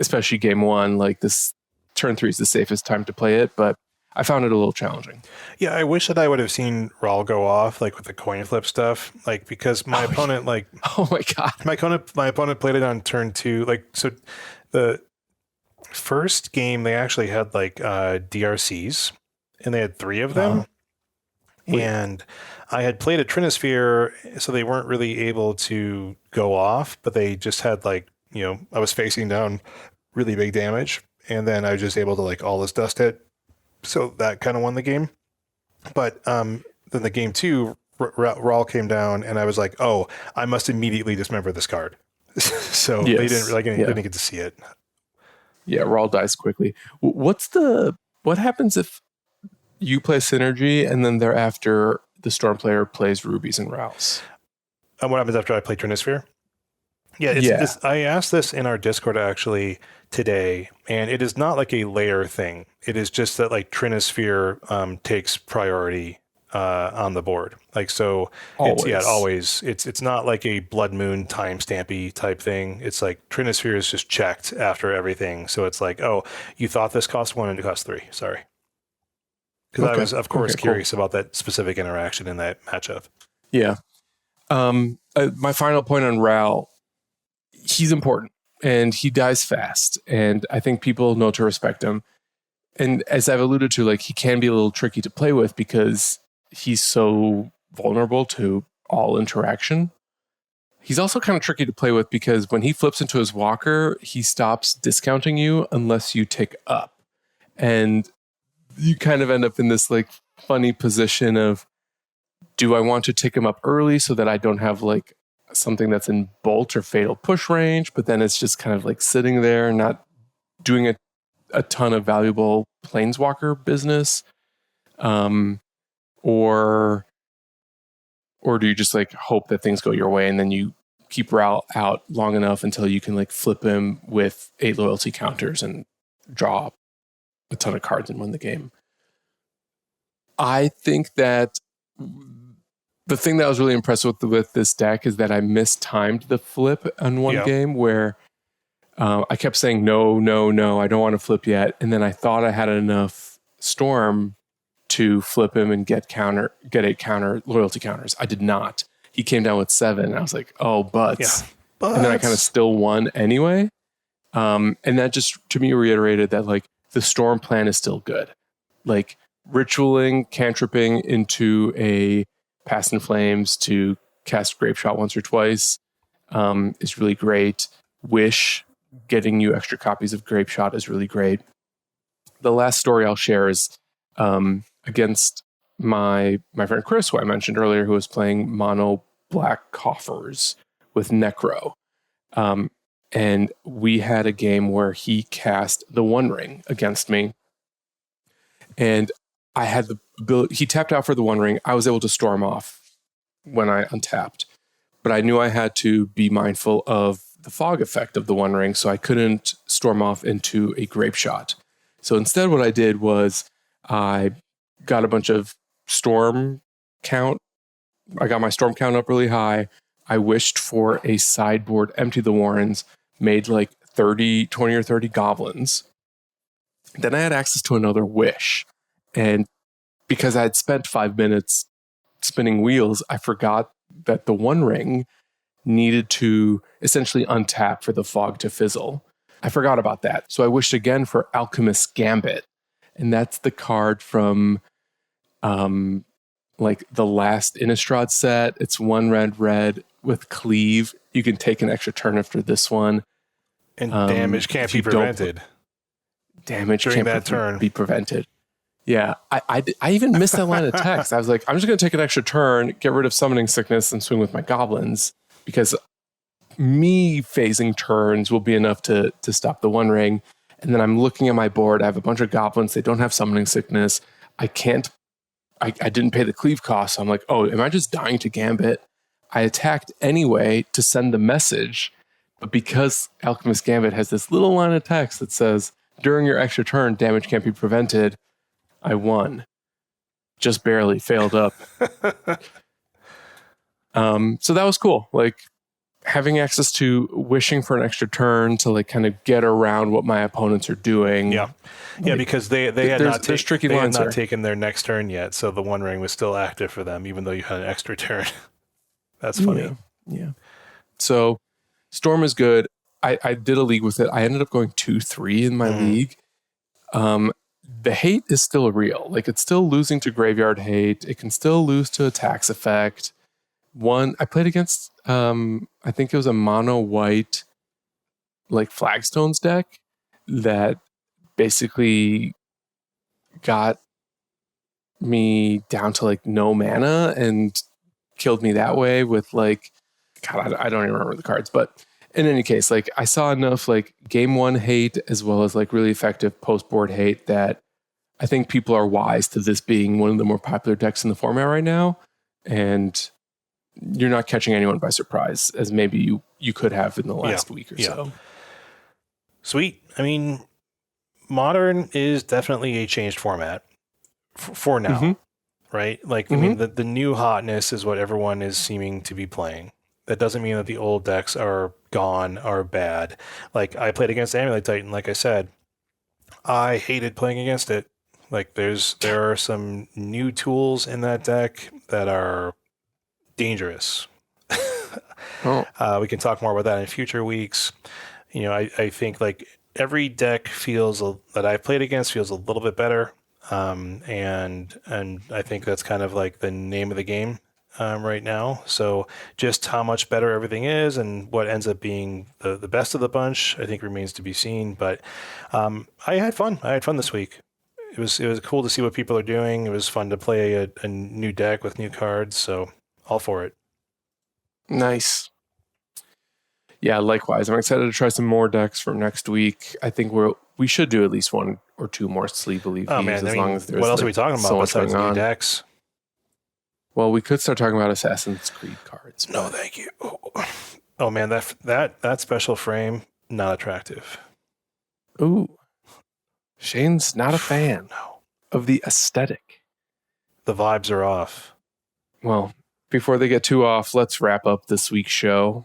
especially game 1, like this turn 3 is the safest time to play it, but I found it a little challenging. Yeah, I wish that I would have seen Rawl go off, like with the coin flip stuff, like because my opponent, like, oh my god, my opponent played it on turn 2. Like, so the first game they actually had like DRCs, and they had 3 of them, and I had played a Trinisphere, so they weren't really able to go off, but they just had like, you know, I was facing down really big damage, and then I was just able to like all this dust hit. So that kind of won the game. But then the game 2, Rawl came down, and I was like, oh, I must immediately dismember this card. So yes. They didn't get to see it. Yeah, Rawl dies quickly. What happens if you play Synergy and then thereafter the Storm player plays Rubies and Rawls? What happens after I play Trinisphere? I asked this in our Discord actually today, and it is not like a layer thing. It is just that like Trinisphere takes priority on the board. Like so, always. It's not like a Blood Moon timestampy type thing. It's like Trinisphere is just checked after everything. So it's like, oh, you thought this cost 1 and it cost 3. Sorry, because I was of course curious about that specific interaction in that matchup. Yeah. My final point on Rawl. He's important and he dies fast, and I think people know to respect him. And as I've alluded to, like he can be a little tricky to play with because he's so vulnerable to all interaction. He's also kind of tricky to play with because when he flips into his walker, he stops discounting you unless you tick up. And you kind of end up in this like funny position of, do I want to tick him up early so that I don't have like something that's in bolt or fatal push range, but then it's just kind of like sitting there, not doing a ton of valuable planeswalker business, or do you just like hope that things go your way and then you keep Rawl out long enough until you can like flip him with 8 loyalty counters and draw a ton of cards and win the game? I think that the thing that I was really impressed with this deck is that I mistimed the flip on one game where I kept saying, no, I don't want to flip yet. And then I thought I had enough Storm to flip him and get 8 loyalty counters. I did not. He came down with 7. And I was like, oh, butts. And then I kind of still won anyway. And that just, to me, reiterated that like the Storm plan is still good. Like ritualing, cantripping into a Past in Flames to cast Grape Shot once or twice is really great. Wish, getting you extra copies of Grape Shot is really great. The last story I'll share is against my friend Chris, who I mentioned earlier, who was playing mono black coffers with Necro. And we had a game where he cast the One Ring against me. And I had the ability, he tapped out for the One Ring. I was able to storm off when I untapped. But I knew I had to be mindful of the fog effect of the One Ring, so I couldn't storm off into a grape shot. So instead, what I did was I got a bunch of storm count. I got my storm count up really high. I wished for a sideboard, empty the warrens, made like 20 or 30 goblins. Then I had access to another wish. And because I had spent 5 minutes spinning wheels, I forgot that the One Ring needed to essentially untap for the fog to fizzle. I forgot about that. So I wished again for Alchemist's Gambit. And that's the card from like the last Innistrad set. It's 1 red with cleave. You can take an extra turn after this one. And damage can't be prevented. Damage during can't that turn be prevented. Yeah, I even missed that line of text. I was like, I'm just going to take an extra turn, get rid of Summoning Sickness, and swing with my goblins, because me phasing turns will be enough to stop the One Ring. And then I'm looking at my board. I have a bunch of goblins. They don't have Summoning Sickness. I didn't pay the cleave cost. So I'm like, oh, am I just dying to Gambit? I attacked anyway to send the message. But because Alchemist Gambit has this little line of text that says, during your extra turn, damage can't be prevented, I won. Just barely, failed up. So that was cool. Like, having access to wishing for an extra turn to like kind of get around what my opponents are doing. Yeah. Yeah, like, because they had not taken their next turn yet. So the One Ring was still active for them, even though you had an extra turn. That's funny. Yeah. So Storm is good. I did a league with it. I ended up going 2-3 in my league. The hate is still real. Like, it's still losing to graveyard hate. It can still lose to a tax effect. I played against, I think it was a mono white, like Flagstones deck that basically got me down to like no mana and killed me that way with like, God, I don't even remember the cards, but in any case, like I saw enough like game one hate as well as like really effective post board hate that I think people are wise to this being one of the more popular decks in the format right now. And you're not catching anyone by surprise as maybe you could have in the last week or so. Sweet. I mean, Modern is definitely a changed format for now, right? Like, I mean, the new hotness is what everyone is seeming to be playing. That doesn't mean that the old decks are gone or bad. Like, I played against Amulet Titan, like I said. I hated playing against it. Like, there are some new tools in that deck that are dangerous. We can talk more about that in future weeks. You know, I think like every deck that I've played against feels a little bit better. And I think that's kind of like the name of the game right now. So just how much better everything is and what ends up being the best of the bunch, I think remains to be seen. But I had fun. I had fun this week. It was cool to see what people are doing. It was fun to play a new deck with new cards. So all for it. Nice. Yeah, likewise. I'm excited to try some more decks for next week. I think we should do at least 1 or 2 more Sleepily Thieves. Oh man, as long as there's what else are we talking about besides new decks? Well, we could start talking about Assassin's Creed cards. No, thank you. Oh man, that special frame, not attractive. Ooh. Shane's not a fan of the aesthetic. The vibes are off. Well, before they get too off, let's wrap up this week's show.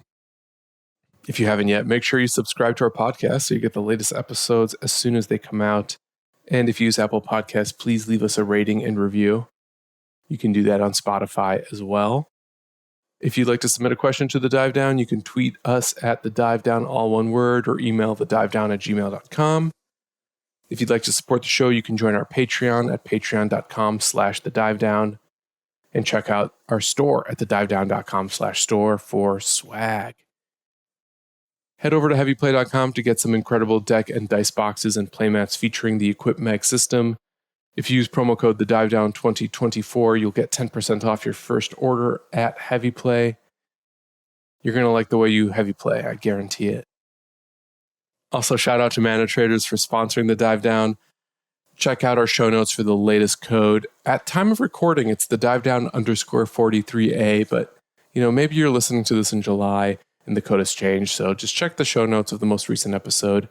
If you haven't yet, make sure you subscribe to our podcast so you get the latest episodes as soon as they come out. And if you use Apple Podcasts, please leave us a rating and review. You can do that on Spotify as well. If you'd like to submit a question to The Dive Down, you can tweet us at The Dive Down, all one word, or email thedivedown@gmail.com. If you'd like to support the show, you can join our Patreon at patreon.com/thedivedown and check out our store at thedivedown.com/store for swag. Head over to heavyplay.com to get some incredible deck and dice boxes and playmats featuring the Equip Mag system. If you use promo code the Dive Down 2024, you'll get 10% off your first order at Heavy Play. You're going to like the way you heavy play, I guarantee it. Also, shout out to Mana Traders for sponsoring the Dive Down. Check out our show notes for the latest code. At time of recording, it's the Dive Down _43A, but maybe you're listening to this in July and the code has changed. So just check the show notes of the most recent episode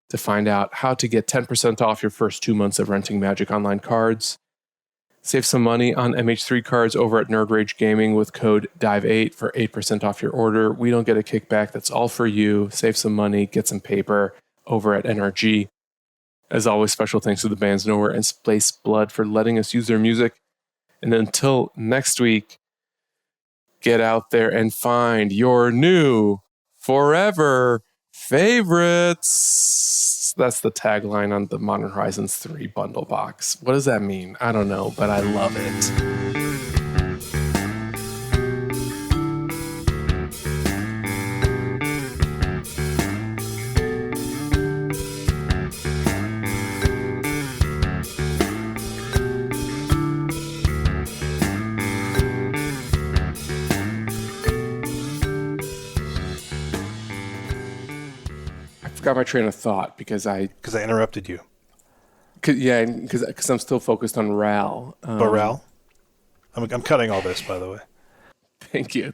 to find out how to get 10% off your first 2 months of renting Magic Online cards. Save some money on MH3 cards over at Nerd Rage Gaming with code DIVE8 for 8% off your order. We don't get a kickback. That's all for you. Save some money, get some paper over at NRG. As always, special thanks to the bands Nowhere and Space Blood for letting us use their music. And until next week, get out there and find your new forever favorites. That's the tagline on the Modern Horizons 3 bundle box. What does that mean? I don't know, but I love it. Forgot my train of thought because I interrupted you. Because I'm still focused on Ral. Ral? I'm cutting all this, by the way. Thank you.